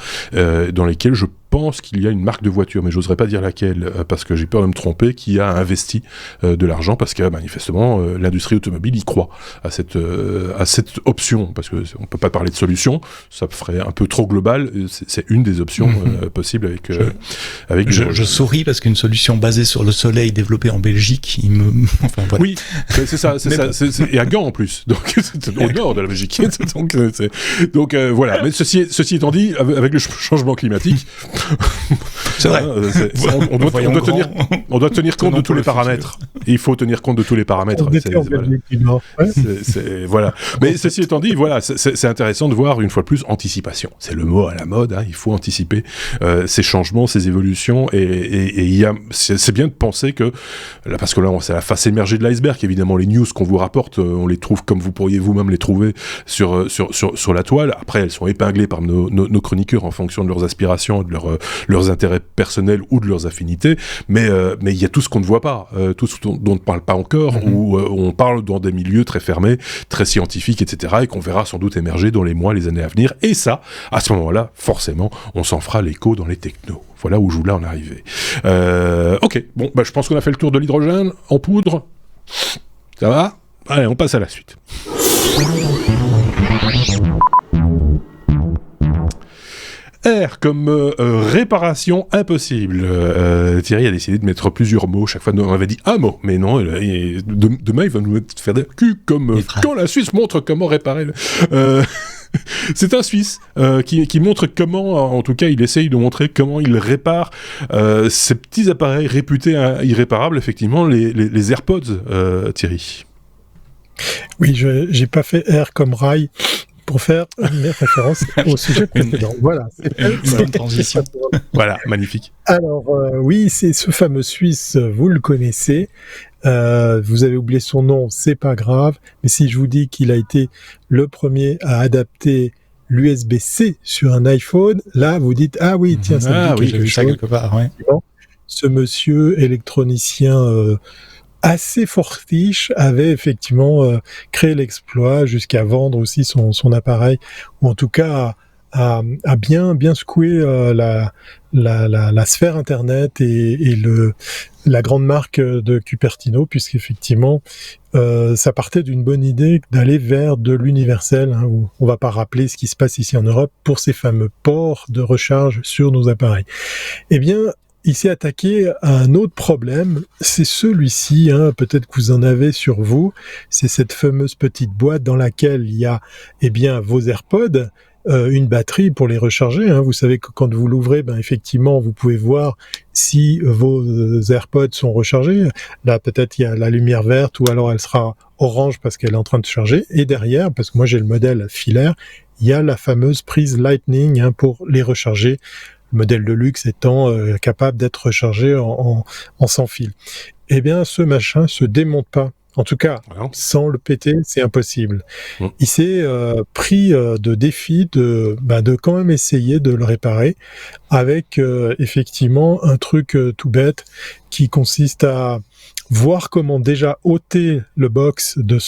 dans lesquelles je pense qu'il y a une marque de voiture, mais j'oserais pas dire laquelle, parce que j'ai peur de me tromper, qui a investi de l'argent, parce que manifestement l'industrie automobile y croit à cette option, parce que on peut pas parler de solution, ça ferait un peu trop global. C'est une des options possibles avec. Je souris parce qu'une solution basée sur le soleil développée en Belgique, enfin, voilà. Oui, c'est ça, et à Gand en plus, donc c'est au nord de la Belgique. donc voilà. Mais ceci étant dit, avec le changement climatique. C'est vrai. On doit tenir compte de tous les paramètres. Il faut tenir compte de tous les paramètres. Voilà. Mais ceci étant dit, voilà, c'est intéressant de voir une fois de plus anticipation. C'est le mot à la mode. Il faut anticiper ces changements, ces évolutions, et c'est bien de penser que là, parce que là, c'est la face émergée de l'iceberg. Évidemment, les news qu'on vous rapporte, on les trouve comme vous pourriez vous-même les trouver sur la toile. Après, elles sont épinglées par nos chroniqueurs en fonction de leurs aspirations, de leurs intérêts personnels ou de leurs affinités, mais il y a tout ce qu'on ne voit pas, tout ce dont on ne parle pas encore, où on parle dans des milieux très fermés, très scientifiques, etc., et qu'on verra sans doute émerger dans les mois, les années à venir, et ça, à ce moment-là, forcément, on s'en fera l'écho dans les technos. Voilà où je voulais en arriver. Ok, bon, je pense qu'on a fait le tour de l'hydrogène en poudre. Ça va ? Allez, on passe à la suite. R comme réparation impossible. Thierry a décidé de mettre plusieurs mots. Chaque fois, on avait dit un mot, mais non. Demain, il va nous faire des culs comme quand la Suisse montre comment réparer. C'est un Suisse qui montre comment, en tout cas, il essaye de montrer comment il répare ces petits appareils réputés irréparables. Effectivement, les AirPods, Thierry. Oui, j'ai pas fait R comme rail pour faire une référence au sujet précédent. Voilà. C'est une transition. Voilà, magnifique. Alors, oui, c'est ce fameux Suisse, vous le connaissez. Vous avez oublié son nom, c'est pas grave. Mais si je vous dis qu'il a été le premier à adapter l'USB-C sur un iPhone, là, vous dites, ah oui, tiens, ça me dit j'ai vu ça quelque part, ouais. Ce monsieur électronicien assez fortiche avait effectivement créé l'exploit jusqu'à vendre aussi son appareil, ou en tout cas a bien secoué la sphère Internet et la grande marque de Cupertino, puisqu'effectivement, ça partait d'une bonne idée d'aller vers de l'universel, hein, où on va pas rappeler ce qui se passe ici en Europe pour ces fameux ports de recharge sur nos appareils. Eh bien, il s'est attaqué à un autre problème, c'est celui-ci, hein, peut-être que vous en avez sur vous, c'est cette fameuse petite boîte dans laquelle il y a vos AirPods, une batterie pour les recharger, hein. Vous savez que quand vous l'ouvrez, effectivement, vous pouvez voir si vos AirPods sont rechargés. Là, peut-être il y a la lumière verte ou alors elle sera orange parce qu'elle est en train de charger. Et derrière, parce que moi j'ai le modèle filaire, il y a la fameuse prise Lightning, hein, pour les recharger. Le modèle de luxe étant capable d'être rechargé en sans fil. Eh bien, ce machin se démonte pas. En tout cas, sans le péter, c'est impossible. Il s'est pris de défi de quand même essayer de le réparer avec effectivement un truc tout bête qui consiste à voir comment déjà ôter le box de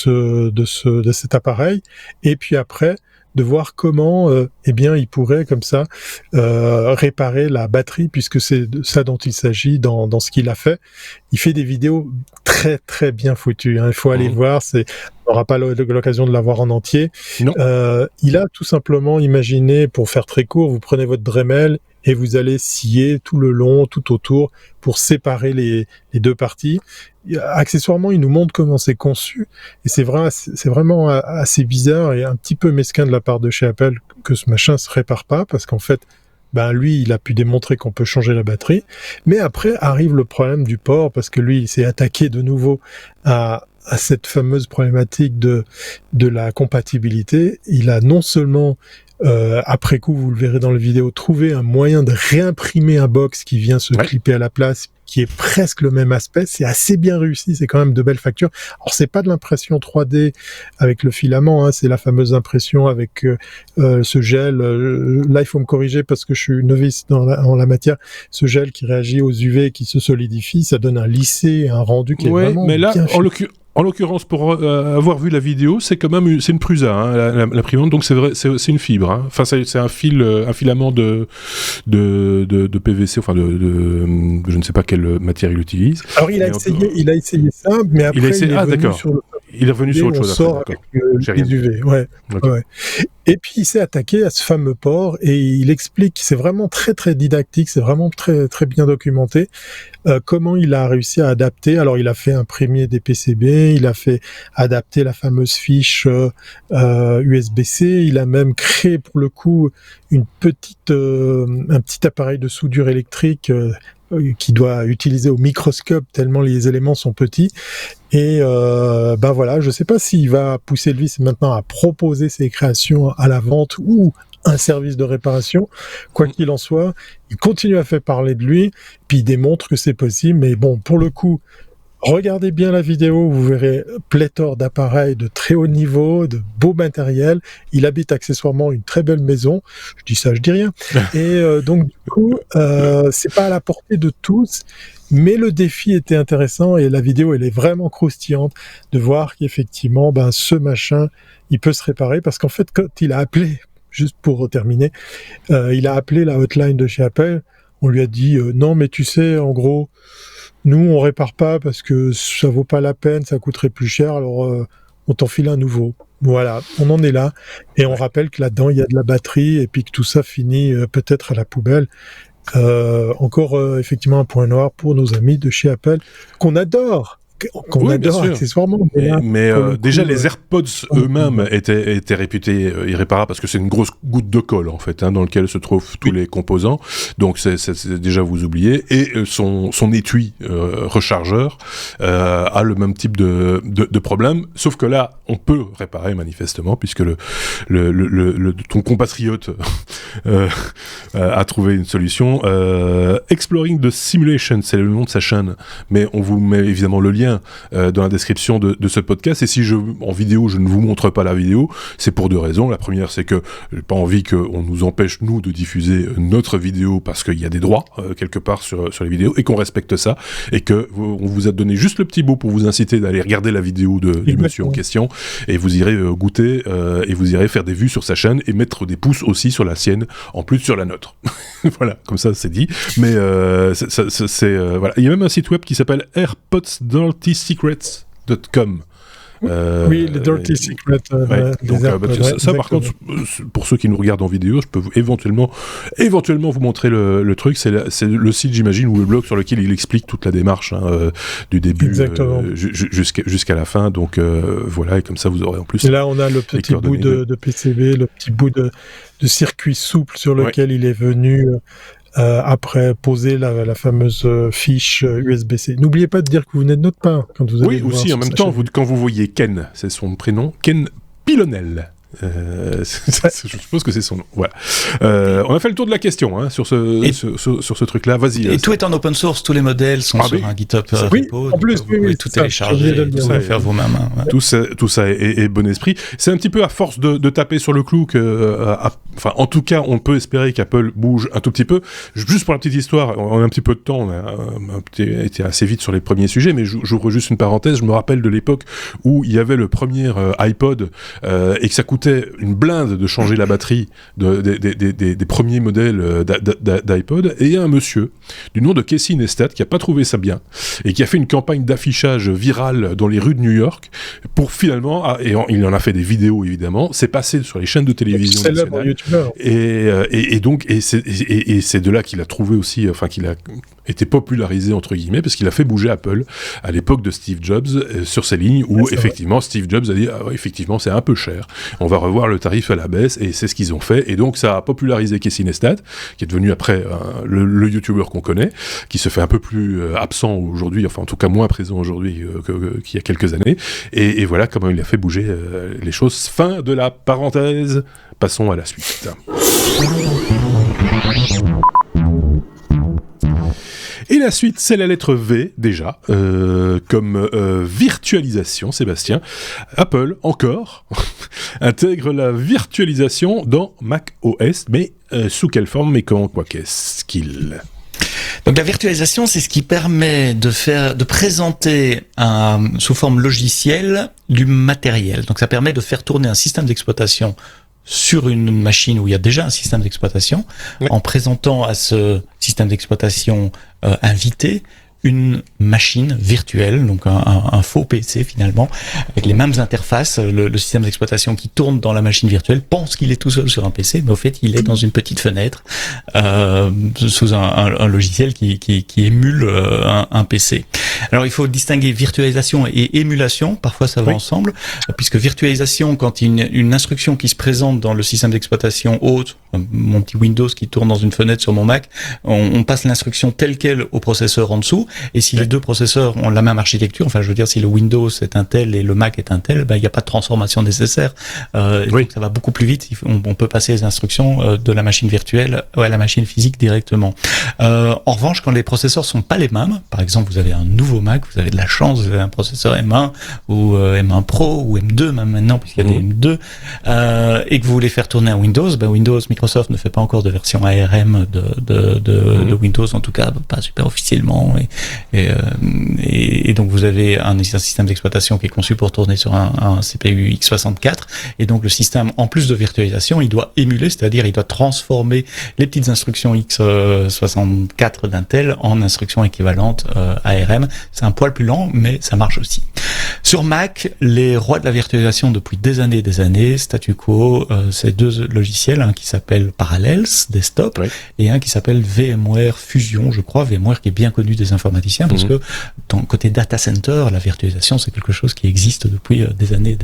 cet appareil et puis après de voir comment il pourrait comme ça réparer la batterie, puisque c'est de ça dont il s'agit dans ce qu'il a fait. Il fait des vidéos très très bien foutues, hein. Il faut aller voir, on n'aura pas l'occasion de la voir en entier. Il a tout simplement imaginé, pour faire très court, vous prenez votre Dremel et vous allez scier tout le long, tout autour, pour séparer les deux parties. Accessoirement, il nous montre comment c'est conçu, et c'est vraiment assez bizarre et un petit peu mesquin de la part de chez Apple que ce machin se répare pas, parce qu'en fait, lui, il a pu démontrer qu'on peut changer la batterie, mais après arrive le problème du port, parce que lui, il s'est attaqué de nouveau à cette fameuse problématique de la compatibilité. Il a non seulement après coup, vous le verrez dans la vidéo, trouver un moyen de réimprimer un box qui vient se clipper à la place, qui est presque le même aspect. C'est assez bien réussi, c'est quand même de belles factures. Alors, c'est pas de l'impression 3D avec le filament, hein, c'est la fameuse impression avec ce gel. Là, il faut me corriger parce que je suis novice en la matière. Ce gel qui réagit aux UV, qui se solidifie, ça donne un lissé, un rendu qui est vraiment mais là, bien fait. En l'occurrence, pour avoir vu la vidéo, c'est quand même c'est une Prusa, hein, l'imprimante, donc c'est vrai, c'est une fibre. Hein. Enfin, c'est un filament de PVC, enfin de je ne sais pas quelle matière il utilise. Alors il a essayé ça, mais après il est revenu sur autre chose. Sort avec les UV, ouais. Et puis il s'est attaqué à ce fameux port et il explique, c'est vraiment très très didactique, c'est vraiment très très bien documenté, comment il a réussi à adapter. Alors il a fait imprimer des PCB, il a fait adapter la fameuse fiche USB-C, il a même créé pour le coup un petit appareil de soudure électrique qui doit utiliser au microscope tellement les éléments sont petits. Et voilà, je sais pas s'il va pousser le vice maintenant à proposer ses créations à la vente ou un service de réparation. Quoi qu'il en soit, il continue à faire parler de lui, puis il démontre que c'est possible. Mais bon, pour le coup, regardez bien la vidéo, vous verrez pléthore d'appareils de très haut niveau, de beau matériel. Il habite accessoirement une très belle maison. Je dis ça, je dis rien. Et donc du coup, c'est pas à la portée de tous, mais le défi était intéressant et la vidéo, elle est vraiment croustillante de voir qu'effectivement, ce machin, il peut se réparer, parce qu'en fait, quand il a appelé, juste pour terminer, il a appelé la hotline de chez Apple. On lui a dit non, mais tu sais, en gros, nous, on répare pas parce que ça vaut pas la peine, ça coûterait plus cher, alors on t'en file un nouveau. Voilà, on en est là. Et on rappelle que là-dedans, il y a de la batterie et puis que tout ça finit peut-être à la poubelle. Encore effectivement un point noir pour nos amis de chez Apple, qu'on adore accessoirement. Mais déjà, les AirPods eux-mêmes étaient réputés irréparables, parce que c'est une grosse goutte de colle, en fait, hein, dans lequel se trouvent tous les composants. Donc, c'est déjà, vous oubliez. Et son étui rechargeur a le même type de problème, sauf que là, on peut réparer manifestement, puisque ton compatriote a trouvé une solution. Exploring the Simulation, c'est le nom de sa chaîne, mais on vous met évidemment le lien lien dans la description de ce podcast. Et si en vidéo, je ne vous montre pas la vidéo, c'est pour deux raisons. La première, c'est que j'ai pas envie qu'on nous empêche, nous, de diffuser notre vidéo parce qu'il y a des droits, quelque part, sur les vidéos, et qu'on respecte ça, et que on vous a donné juste le petit bout pour vous inciter d'aller regarder la vidéo du monsieur en question, et vous irez goûter, et vous irez faire des vues sur sa chaîne, et mettre des pouces aussi sur la sienne, en plus sur la nôtre. Voilà, comme ça, c'est dit. Mais voilà. Il y a même un site web qui s'appelle airpodsdirtysecrets.com. Oui, le Dirty Secret. Donc, ça par contre, pour ceux qui nous regardent en vidéo, je peux éventuellement vous montrer le truc. C'est le site, j'imagine, ou le blog sur lequel il explique toute la démarche, du début jusqu'à la fin. Donc voilà, et comme ça vous aurez en plus. Et là, on a le petit bout de PCB, le petit bout de circuit souple sur lequel il est venu. Après poser la fameuse fiche USB-C. N'oubliez pas de dire que vous venez de notre part quand vous allez voir. Oui, aussi, en même temps, quand vous voyez Ken, c'est son prénom, Ken Pilonel. Je suppose que c'est son nom. Voilà. On a fait le tour de la question sur ce truc-là. Vas-y. Et tout est en open source. Tous les modèles sont sur un GitHub repo. En plus, vous pouvez tout télécharger, tout ça, faire vous-même. Ouais. Tout ça est bon esprit. C'est un petit peu à force de taper sur le clou que, en tout cas, on peut espérer qu'Apple bouge un tout petit peu. Juste pour la petite histoire, on a un petit peu de temps. On a été assez vite sur les premiers sujets, mais j'ouvre juste une parenthèse. Je me rappelle de l'époque où il y avait le premier iPod et que ça coûtait une blinde de changer la batterie des premiers modèles d'iPod, et il y a un monsieur du nom de Casey Neistat qui a pas trouvé ça bien et qui a fait une campagne d'affichage virale dans les rues de New York pour finalement, et il en a fait des vidéos évidemment, c'est passé sur les chaînes de télévision nationales, et donc c'est de là qu'il a trouvé aussi, qu'il a été popularisé entre guillemets, parce qu'il a fait bouger Apple à l'époque de Steve Jobs sur ces lignes où effectivement Steve Jobs a dit effectivement c'est un peu cher, on va revoir le tarif à la baisse, et c'est ce qu'ils ont fait, et donc ça a popularisé Casey Neistat, qui est devenu après le YouTuber qu'on connaît, qui se fait un peu plus absent aujourd'hui, en tout cas moins présent aujourd'hui qu'il y a quelques années, et voilà comment il a fait bouger les choses. Fin de la parenthèse, passons à la suite. Et la suite, c'est la lettre V, déjà, comme virtualisation, Sébastien. Apple, encore, intègre la virtualisation dans Mac OS, mais sous quelle forme, mais comment, qu'est-ce qu'il... Donc la virtualisation, c'est ce qui permet de présenter sous forme logicielle du matériel. Donc ça permet de faire tourner un système d'exploitation sur une machine où il y a déjà un système d'exploitation, en présentant à ce système d'exploitation invité une machine virtuelle, donc un faux PC finalement, avec les mêmes interfaces. Le système d'exploitation qui tourne dans la machine virtuelle pense qu'il est tout seul sur un PC, mais au fait il est dans une petite fenêtre sous un logiciel qui émule un PC. Alors il faut distinguer virtualisation et émulation, parfois ça va ensemble, puisque virtualisation, quand une instruction qui se présente dans le système d'exploitation hôte, mon petit Windows qui tourne dans une fenêtre sur mon Mac, on passe l'instruction telle quelle au processeur en dessous, et si les deux processeurs ont la même architecture, je veux dire si le Windows est un tel et le Mac est un tel, il n'y a pas de transformation nécessaire, donc ça va beaucoup plus vite, on peut passer les instructions de la machine virtuelle à la machine physique directement. En revanche, quand les processeurs sont pas les mêmes, par exemple vous avez un nouveau Mac, vous avez de la chance, vous avez un processeur M1 ou M1 Pro ou M2 même maintenant, puisqu'il y a des M2, et que vous voulez faire tourner un Windows, Microsoft ne fait pas encore de version ARM de Windows, en tout cas pas super officiellement, et donc vous avez un système d'exploitation qui est conçu pour tourner sur un CPU x64, et donc le système, en plus de virtualisation, il doit émuler, c'est-à-dire il doit transformer les petites instructions x64 d'Intel en instructions équivalentes ARM. C'est un poil plus lent, mais ça marche aussi. Sur Mac, les rois de la virtualisation depuis des années, statu quo, c'est deux logiciels, un qui s'appelle Parallels Desktop et un qui s'appelle VMware Fusion, je crois, VMware qui est bien connu des informaticiens, parce que côté data center, la virtualisation c'est quelque chose qui existe depuis des années.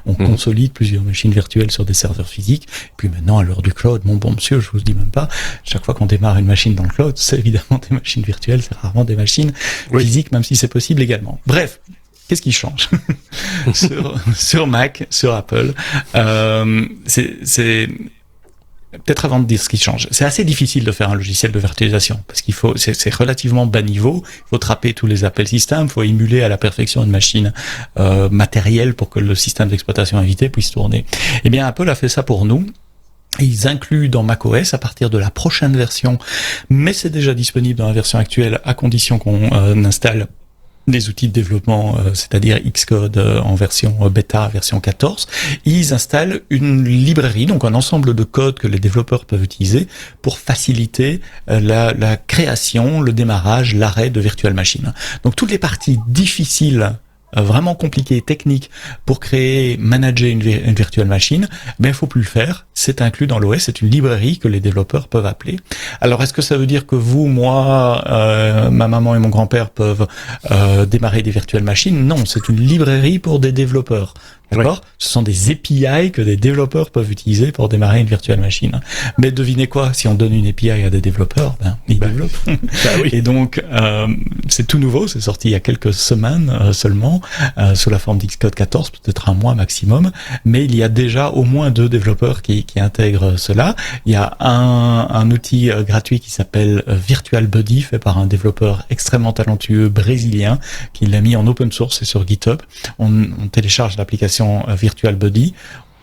On consolide plusieurs machines virtuelles sur des serveurs physiques, puis maintenant à l'heure du cloud, bon monsieur, je vous le dis même pas, chaque fois qu'on démarre une machine dans le cloud, c'est évidemment des machines virtuelles, c'est rarement des machines physiques, même si c'est possible également. Bref, qu'est-ce qui change sur Mac, sur Apple, c'est peut-être avant de dire ce qui change, c'est assez difficile de faire un logiciel de virtualisation parce qu'il faut, c'est relativement bas niveau. Il faut trapper tous les appels système, il faut émuler à la perfection une machine matérielle pour que le système d'exploitation invité puisse tourner. Eh bien, Apple a fait ça pour nous. Ils incluent dans macOS à partir de la prochaine version, mais c'est déjà disponible dans la version actuelle à condition qu'on installe des outils de développement, c'est-à-dire Xcode en version bêta, version 14. Ils installent une librairie, donc un ensemble de codes que les développeurs peuvent utiliser pour faciliter la création, le démarrage, l'arrêt de virtual machines. Donc toutes les parties difficiles, vraiment compliqué, technique, pour créer, manager une virtual machine, ben il faut plus le faire. C'est inclus dans l'OS, c'est une librairie que les développeurs peuvent appeler. Alors est-ce que ça veut dire que vous, moi, ma maman et mon grand-père peuvent démarrer des virtual machines? Non, c'est une librairie pour des développeurs. D'accord? Ouais. Ce sont des API que des développeurs peuvent utiliser pour démarrer une virtual machine. Mais devinez quoi? Si on donne une API à des développeurs, ils développent. Oui. Et donc, c'est tout nouveau. C'est sorti il y a quelques semaines seulement, sous la forme d'Xcode 14, peut-être un mois maximum. Mais il y a déjà au moins 2 développeurs qui intègrent cela. Il y a un outil gratuit qui s'appelle Virtual Buddy, fait par un développeur extrêmement talentueux brésilien, qui l'a mis en open source et sur GitHub. On télécharge l'application Virtual Buddy,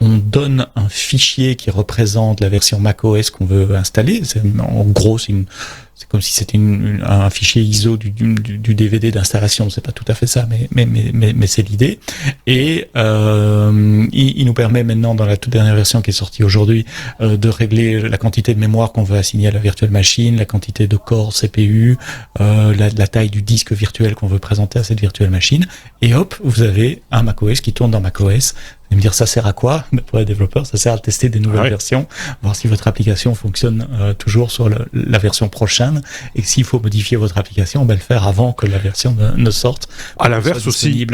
on donne un fichier qui représente la version macOS qu'on veut installer. En gros, c'est comme si c'était un fichier ISO du DVD d'installation. C'est pas tout à fait ça, mais c'est l'idée. Et il nous permet maintenant, dans la toute dernière version qui est sortie aujourd'hui, de régler la quantité de mémoire qu'on veut assigner à la virtual machine, la quantité de corps CPU, la taille du disque virtuel qu'on veut présenter à cette virtual machine. Et hop, vous avez un macOS qui tourne dans macOS. Vous allez me dire, ça sert à quoi? Pour les développeurs, ça sert à tester des nouvelles versions, voir si votre application fonctionne toujours sur la version prochaine, et s'il faut modifier votre application, le faire avant que la version ne sorte. À l'inverse aussi.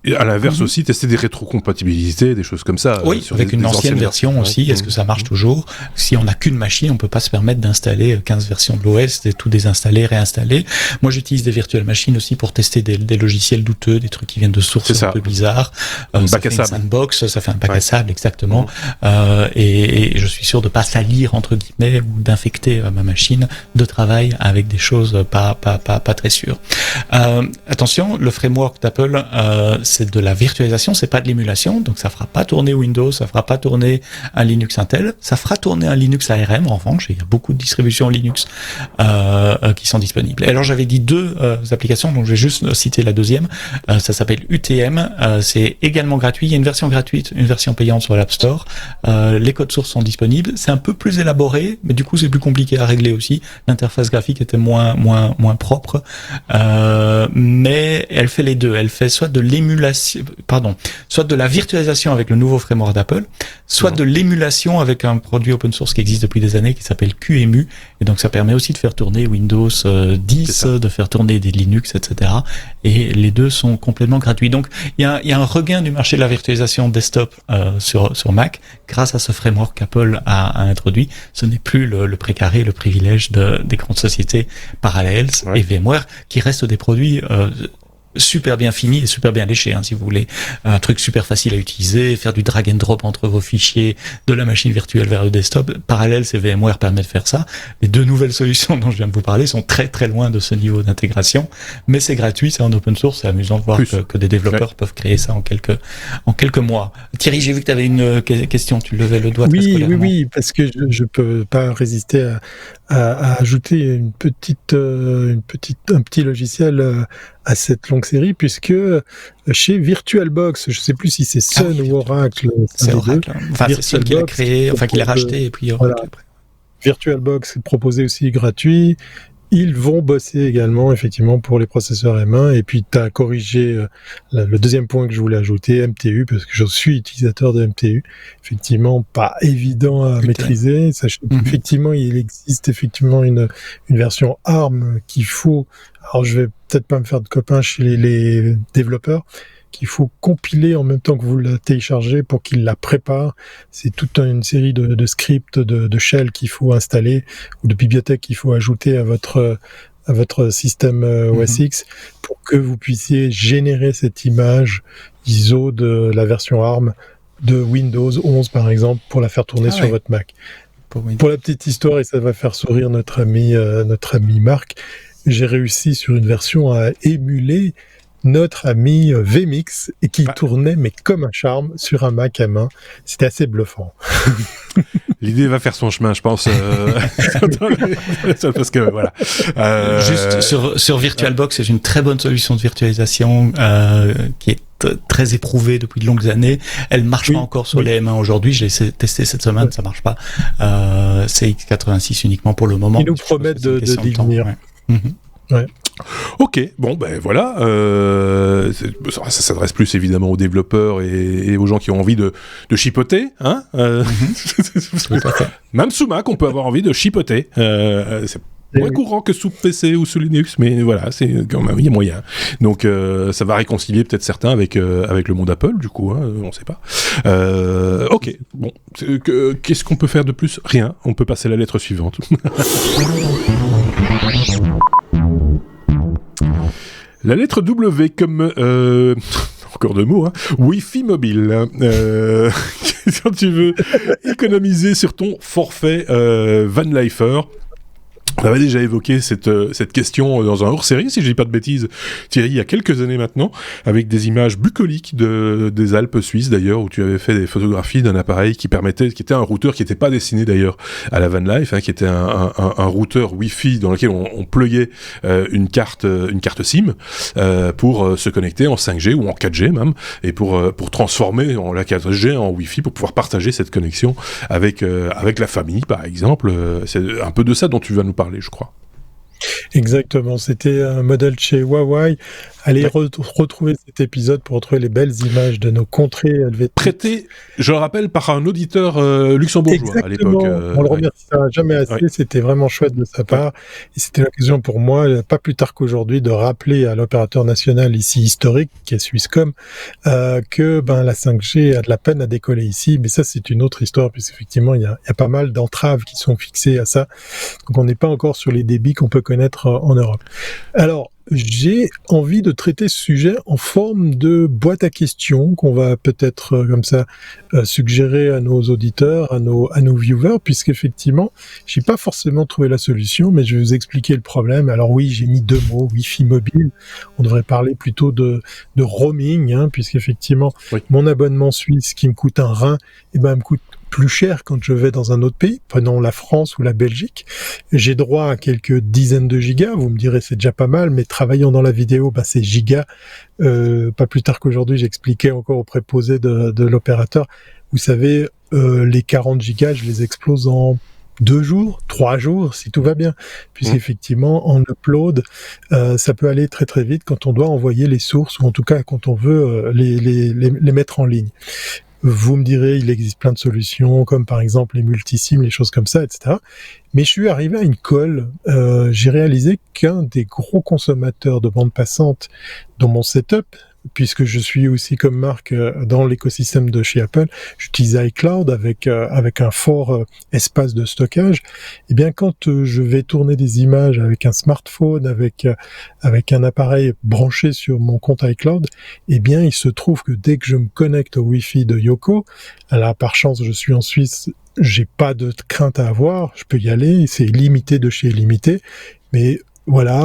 Et à l'inverse aussi, tester des rétrocompatibilités, des choses comme ça. Oui, avec une ancienne version aussi. Est-ce que ça marche toujours? Si on n'a qu'une machine, on peut pas se permettre d'installer 15 versions de l'OS, de tout désinstaller, réinstaller. Moi, j'utilise des virtual machines aussi pour tester des logiciels douteux, des trucs qui viennent de sources un peu bizarres. Ça fait une sandbox, ça fait un bac à sable, exactement. Et je suis sûr de pas salir, entre guillemets, ou d'infecter ma machine de travail avec des choses pas très sûres. Attention, le framework d'Apple, c'est de la virtualisation, c'est pas de l'émulation, donc ça fera pas tourner Windows, ça fera pas tourner un Linux Intel, ça fera tourner un Linux ARM en revanche, il y a beaucoup de distributions Linux qui sont disponibles. Et alors j'avais dit 2 applications, donc je vais juste citer la deuxième, ça s'appelle UTM, c'est également gratuit, il y a une version gratuite, une version payante sur l'App Store, les codes sources sont disponibles, c'est un peu plus élaboré, mais du coup c'est plus compliqué à régler aussi, l'interface graphique était moins propre, mais elle fait les deux, elle fait soit de soit de la virtualisation avec le nouveau framework d'Apple, soit de l'émulation avec un produit open source qui existe depuis des années qui s'appelle QEMU, et donc ça permet aussi de faire tourner Windows 10, de faire tourner des Linux, etc. Et les deux sont complètement gratuits. Donc il y a un regain du marché de la virtualisation desktop sur Mac grâce à ce framework qu'Apple a introduit. Ce n'est plus le précaré, le privilège des grandes sociétés Parallels et VMware qui restent des produits super bien fini et super bien léché, si vous voulez. Un truc super facile à utiliser, faire du drag and drop entre vos fichiers de la machine virtuelle vers le desktop. Parallels et VMware permettent de faire ça. Les 2 nouvelles solutions dont je viens de vous parler sont très très loin de ce niveau d'intégration, mais c'est gratuit, c'est en open source, c'est amusant de voir que des développeurs peuvent créer ça en quelques mois. Thierry, j'ai vu que tu avais une question, tu levais le doigt. Oui, parce que je peux pas résister à ajouter un petit logiciel à cette longue série, puisque chez VirtualBox, je sais plus si c'est Sun ou Oracle. C'est Oracle. Enfin, c'est Sun qui l'a créé, qui l'a racheté, et puis Oracle après. VirtualBox est proposé aussi gratuit. Ils vont bosser également, effectivement, pour les processeurs M1. Et puis, tu as corrigé le deuxième point que je voulais ajouter, MTU, parce que je suis utilisateur de MTU. Effectivement, pas évident à maîtriser. Sachez qu'effectivement, il existe effectivement une version ARM qu'il faut... Alors, je vais peut-être pas me faire de copains chez les développeurs, qu'il faut compiler en même temps que vous la téléchargez pour qu'il la prépare. C'est toute une série de scripts, de shell qu'il faut installer, ou de bibliothèques qu'il faut ajouter à votre système OS X pour que vous puissiez générer cette image ISO de la version ARM de Windows 11 par exemple pour la faire tourner sur votre Mac. Pour la petite histoire, et ça va faire sourire notre ami Marc, j'ai réussi sur une version à émuler notre ami VMix et qui tournait mais comme un charme sur un Mac à main. C'était assez bluffant. L'idée va faire son chemin, je pense. Parce que voilà. Juste sur VirtualBox, c'est une très bonne solution de virtualisation qui est très éprouvée depuis de longues années. Elle marche pas encore sur les M1 aujourd'hui. Je l'ai testé cette semaine, ça marche pas. C'est x86 uniquement pour le moment. Ils nous promettent d'y venir. Ouais. Ok, bon ben voilà, ça s'adresse plus évidemment aux développeurs et aux gens qui ont envie de chipoter, hein. Même sous Mac, on peut avoir envie de chipoter. C'est moins courant que sous PC ou sous Linux, mais voilà, c'est quand même il y a moyen. Donc ça va réconcilier peut-être certains avec le monde Apple, du coup, hein, on sait pas. Ok, bon, qu'est-ce qu'on peut faire de plus ? Rien. On peut passer à la lettre suivante. La lettre W comme encore deux mots, hein. Wi-Fi mobile. Quand tu veux économiser sur ton forfait Vanlifer. On avait déjà évoqué cette question dans un hors-série, si je dis pas de bêtises, Thierry, il y a quelques années maintenant, avec des images bucoliques des Alpes suisses d'ailleurs, où tu avais fait des photographies d'un appareil qui était un routeur qui n'était pas destiné d'ailleurs à la van life, hein, qui était un routeur Wi-Fi dans lequel on pluguait une carte SIM pour se connecter en 5G ou en 4G même, et pour transformer la 4G en Wi-Fi pour pouvoir partager cette connexion avec la famille par exemple. C'est un peu de ça dont tu vas nous parler, je crois. Exactement, c'était un modèle chez Huawei. Allez retrouver cet épisode pour retrouver les belles images de nos contrées helvétiques. Prêté, je le rappelle, par un auditeur luxembourgeois à l'époque. On le remerciera jamais assez, c'était vraiment chouette de sa part. Et c'était l'occasion pour moi, pas plus tard qu'aujourd'hui, de rappeler à l'opérateur national ici historique, qui est Swisscom, que la 5G a de la peine à décoller ici. Mais ça, c'est une autre histoire, puisqu'effectivement, il y a pas mal d'entraves qui sont fixées à ça. Donc on n'est pas encore sur les débits qu'on peut connaître en Europe. Alors, j'ai envie de traiter ce sujet en forme de boîte à questions qu'on va peut-être comme ça suggérer à nos auditeurs, à nos viewers, puisqu'effectivement, j'ai pas forcément trouvé la solution, mais je vais vous expliquer le problème. Alors oui, j'ai mis deux mots, Wi-Fi mobile. On devrait parler plutôt de roaming, hein, puisqu'effectivement, mon abonnement suisse qui me coûte un rein, me coûte plus cher quand je vais dans un autre pays, prenons la France ou la Belgique. J'ai droit à quelques dizaines de gigas, vous me direz c'est déjà pas mal, mais travaillant dans la vidéo, c'est gigas. Pas plus tard qu'aujourd'hui, j'expliquais encore au préposé de l'opérateur, vous savez, les 40 gigas, je les explose en 2 jours, 3 jours, si tout va bien. Puisqu'effectivement, en upload, ça peut aller très très vite quand on doit envoyer les sources, ou en tout cas quand on veut les mettre en ligne. Vous me direz, il existe plein de solutions, comme par exemple les multisims, les choses comme ça, etc. Mais je suis arrivé à une colle. J'ai réalisé qu'un des gros consommateurs de bande passante dans mon setup, puisque je suis aussi comme Marc dans l'écosystème de chez Apple, j'utilise iCloud avec un fort espace de stockage. Et bien quand je vais tourner des images avec un smartphone, avec un appareil branché sur mon compte iCloud, eh bien il se trouve que dès que je me connecte au Wi-Fi de Yoko, alors par chance je suis en Suisse, j'ai pas de crainte à avoir, je peux y aller, c'est limité de chez limité, mais voilà.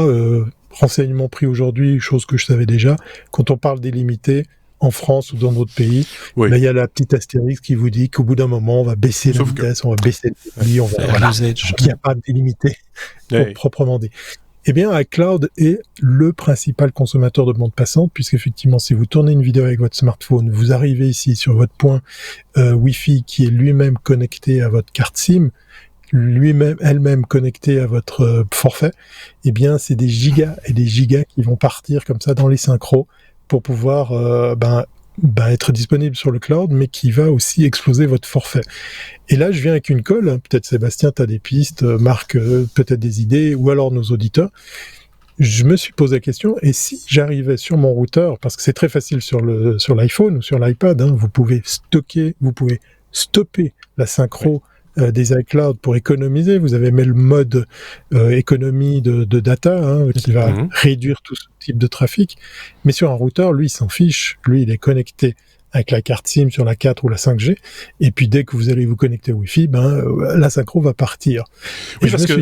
Renseignement pris aujourd'hui, chose que je savais déjà, quand on parle d'illimité, en France ou dans d'autres pays, il y a la petite astérisque qui vous dit qu'au bout d'un moment, on va baisser la vitesse, on va baisser le débit, on va... Voilà. Donc, il n'y a pas d'illimité, proprement dit. Eh bien, iCloud est le principal consommateur de bande passante, puisqu'effectivement, si vous tournez une vidéo avec votre smartphone, vous arrivez ici sur votre point Wi-Fi qui est lui-même connecté à votre carte SIM, elle-même connectée à votre forfait, eh bien, c'est des gigas et des gigas qui vont partir comme ça dans les synchros pour pouvoir être disponible sur le cloud, mais qui va aussi exploser votre forfait. Et là, je viens avec une colle, peut-être Sébastien, tu as des pistes, Marc, peut-être des idées, ou alors nos auditeurs. Je me suis posé la question, et si j'arrivais sur mon routeur, parce que c'est très facile sur l'iPhone ou sur l'iPad, hein, vous pouvez stopper la synchro des iCloud pour économiser. Vous avez mis le mode économie de data qui va réduire tout ce type de trafic. Mais sur un routeur, lui, il s'en fiche. Lui, il est connecté avec la carte SIM sur la 4 ou la 5G. Et puis dès que vous allez vous connecter au Wi-Fi, la synchro va partir. Oui, parce que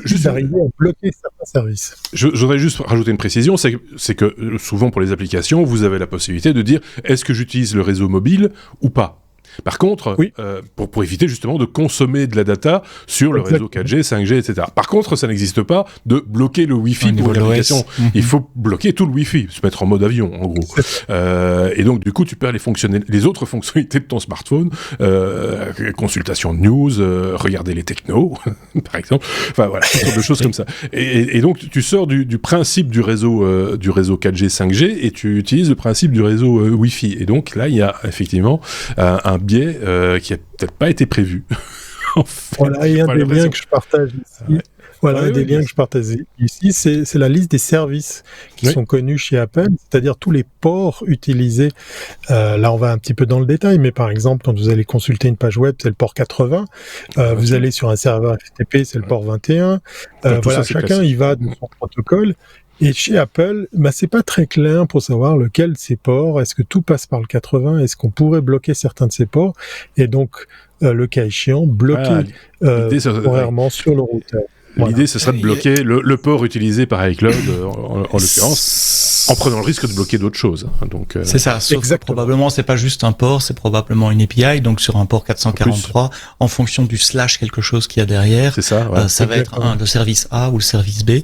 juste d'arriver à bloquer certains services. Je voudrais juste rajouter une précision, c'est que souvent pour les applications, vous avez la possibilité de dire est-ce que j'utilise le réseau mobile ou pas. Par contre, pour éviter justement de consommer de la data sur le réseau 4G, 5G, etc. Par contre, ça n'existe pas de bloquer le Wi-Fi pour une application. Il faut bloquer tout le Wi-Fi, se mettre en mode avion, en gros. Et donc, du coup, tu perds les autres fonctionnalités de ton smartphone, consultation de news, regarder les technos, par exemple. Enfin, voilà, toutes sortes de choses comme ça. Et donc, tu sors du principe du réseau 4G, 5G, et tu utilises le principe du réseau Wi-Fi. Et donc, là, il y a effectivement un biais qui a peut-être pas été prévu. En fait, voilà, et un des liens que je partage ici. Que je partage ici, c'est la liste des services qui sont connus chez Apple, c'est-à-dire tous les ports utilisés. Là, on va un petit peu dans le détail, mais par exemple, quand vous allez consulter une page web, c'est le port 80. Vous allez sur un serveur FTP, c'est le port 21. Voilà, chacun y va de son protocole. Et chez Apple, c'est pas très clair pour savoir lequel de ces ports. Est-ce que tout passe par le 80 ? Est-ce qu'on pourrait bloquer certains de ces ports ? Et donc, le cas échéant, bloquer temporairement sur le routeur. L'idée, ce serait de bloquer le port utilisé par iCloud, en l'occurrence, en prenant le risque de bloquer d'autres choses. Donc, c'est ça, sauf que probablement, c'est pas juste un port, c'est probablement une API, donc sur un port 443, en fonction du / quelque chose qu'il y a derrière, c'est ça, ça va être le service A ou le service B.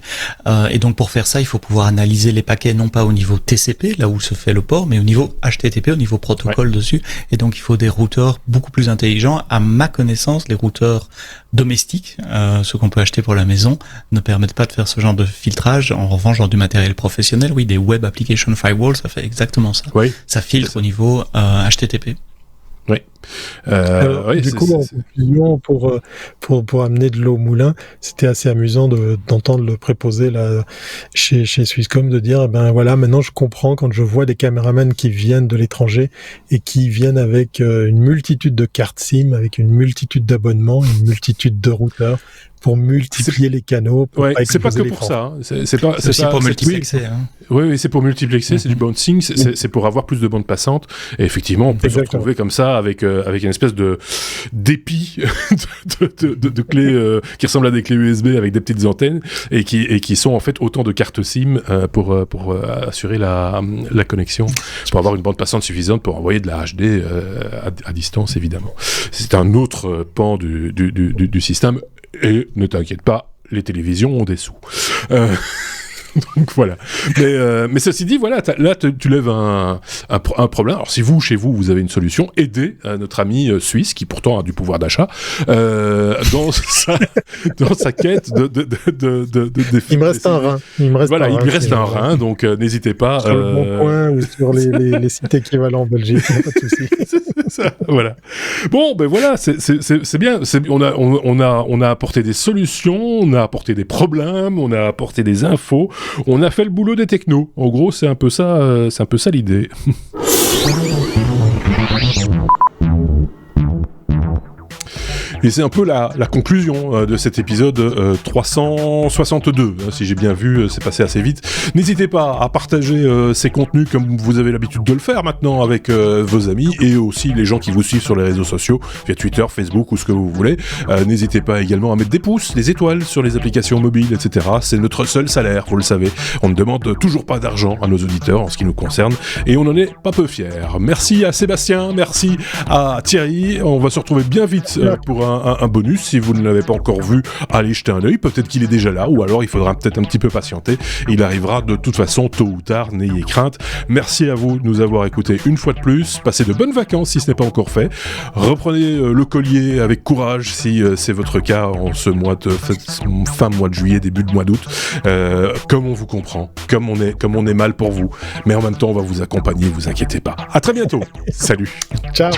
Et donc, pour faire ça, il faut pouvoir analyser les paquets, non pas au niveau TCP, là où se fait le port, mais au niveau HTTP, au niveau protocole dessus. Et donc, il faut des routeurs beaucoup plus intelligents. À ma connaissance, les routeurs domestiques, ceux qu'on peut acheter pour la maison, ne permettent pas de faire ce genre de filtrage. En revanche, genre du matériel professionnel, des Web Application Firewall, ça fait exactement ça. Ça filtre au niveau HTTP. Oui. Du coup, en conclusion, pour amener de l'eau au moulin, c'était assez amusant d'entendre le préposé là, chez Swisscom de dire maintenant je comprends quand je vois des caméramans qui viennent de l'étranger et qui viennent avec une multitude de cartes SIM, avec une multitude d'abonnements, une multitude de routeurs pour multiplier les canaux. C'est pas que pour ça. C'est aussi pour multiplexer. Oui, c'est pour multiplexer, c'est du bouncing, c'est pour avoir plus de bandes passantes. Et effectivement, on peut se retrouver comme ça avec une espèce d'épi de clés qui ressemblent à des clés USB avec des petites antennes et qui sont en fait autant de cartes SIM pour assurer la connexion, pour avoir une bande passante suffisante pour envoyer de la HD à distance, évidemment. C'est un autre pan du système. Et ne t'inquiète pas, les télévisions ont des sous. Donc voilà. Mais ceci dit, voilà, là tu lèves un problème. Alors si chez vous, vous avez une solution, aidez notre ami suisse, qui pourtant a du pouvoir d'achat, dans sa quête de il me reste un rein. Il lui reste un rein, donc n'hésitez pas. Sur le Bon Coin ou sur les sites équivalents en Belgique, pas de souci. Ça, voilà. Bon, voilà, c'est bien. On a apporté des solutions, on a apporté des problèmes, on a apporté des infos. On a fait le boulot des technos. En gros, c'est un peu ça l'idée. Et c'est un peu la conclusion de cet épisode 362. Si j'ai bien vu, c'est passé assez vite. N'hésitez pas à partager ces contenus comme vous avez l'habitude de le faire maintenant avec vos amis et aussi les gens qui vous suivent sur les réseaux sociaux, via Twitter, Facebook ou ce que vous voulez. N'hésitez pas également à mettre des pouces, des étoiles sur les applications mobiles, etc. C'est notre seul salaire, vous le savez. On ne demande toujours pas d'argent à nos auditeurs en ce qui nous concerne et on n'en est pas peu fiers. Merci à Sébastien, merci à Thierry. On va se retrouver bien vite pour un bonus. Si vous ne l'avez pas encore vu, allez jeter un œil. Peut-être qu'il est déjà là, ou alors il faudra peut-être un petit peu patienter. Il arrivera de toute façon, tôt ou tard, n'ayez crainte. Merci à vous de nous avoir écoutés une fois de plus. Passez de bonnes vacances si ce n'est pas encore fait. Reprenez le collier avec courage si c'est votre cas en ce fin mois de juillet, début de mois d'août. Comme on vous comprend, comme on est mal pour vous. Mais en même temps, on va vous accompagner, vous inquiétez pas. À très bientôt. Salut. Ciao.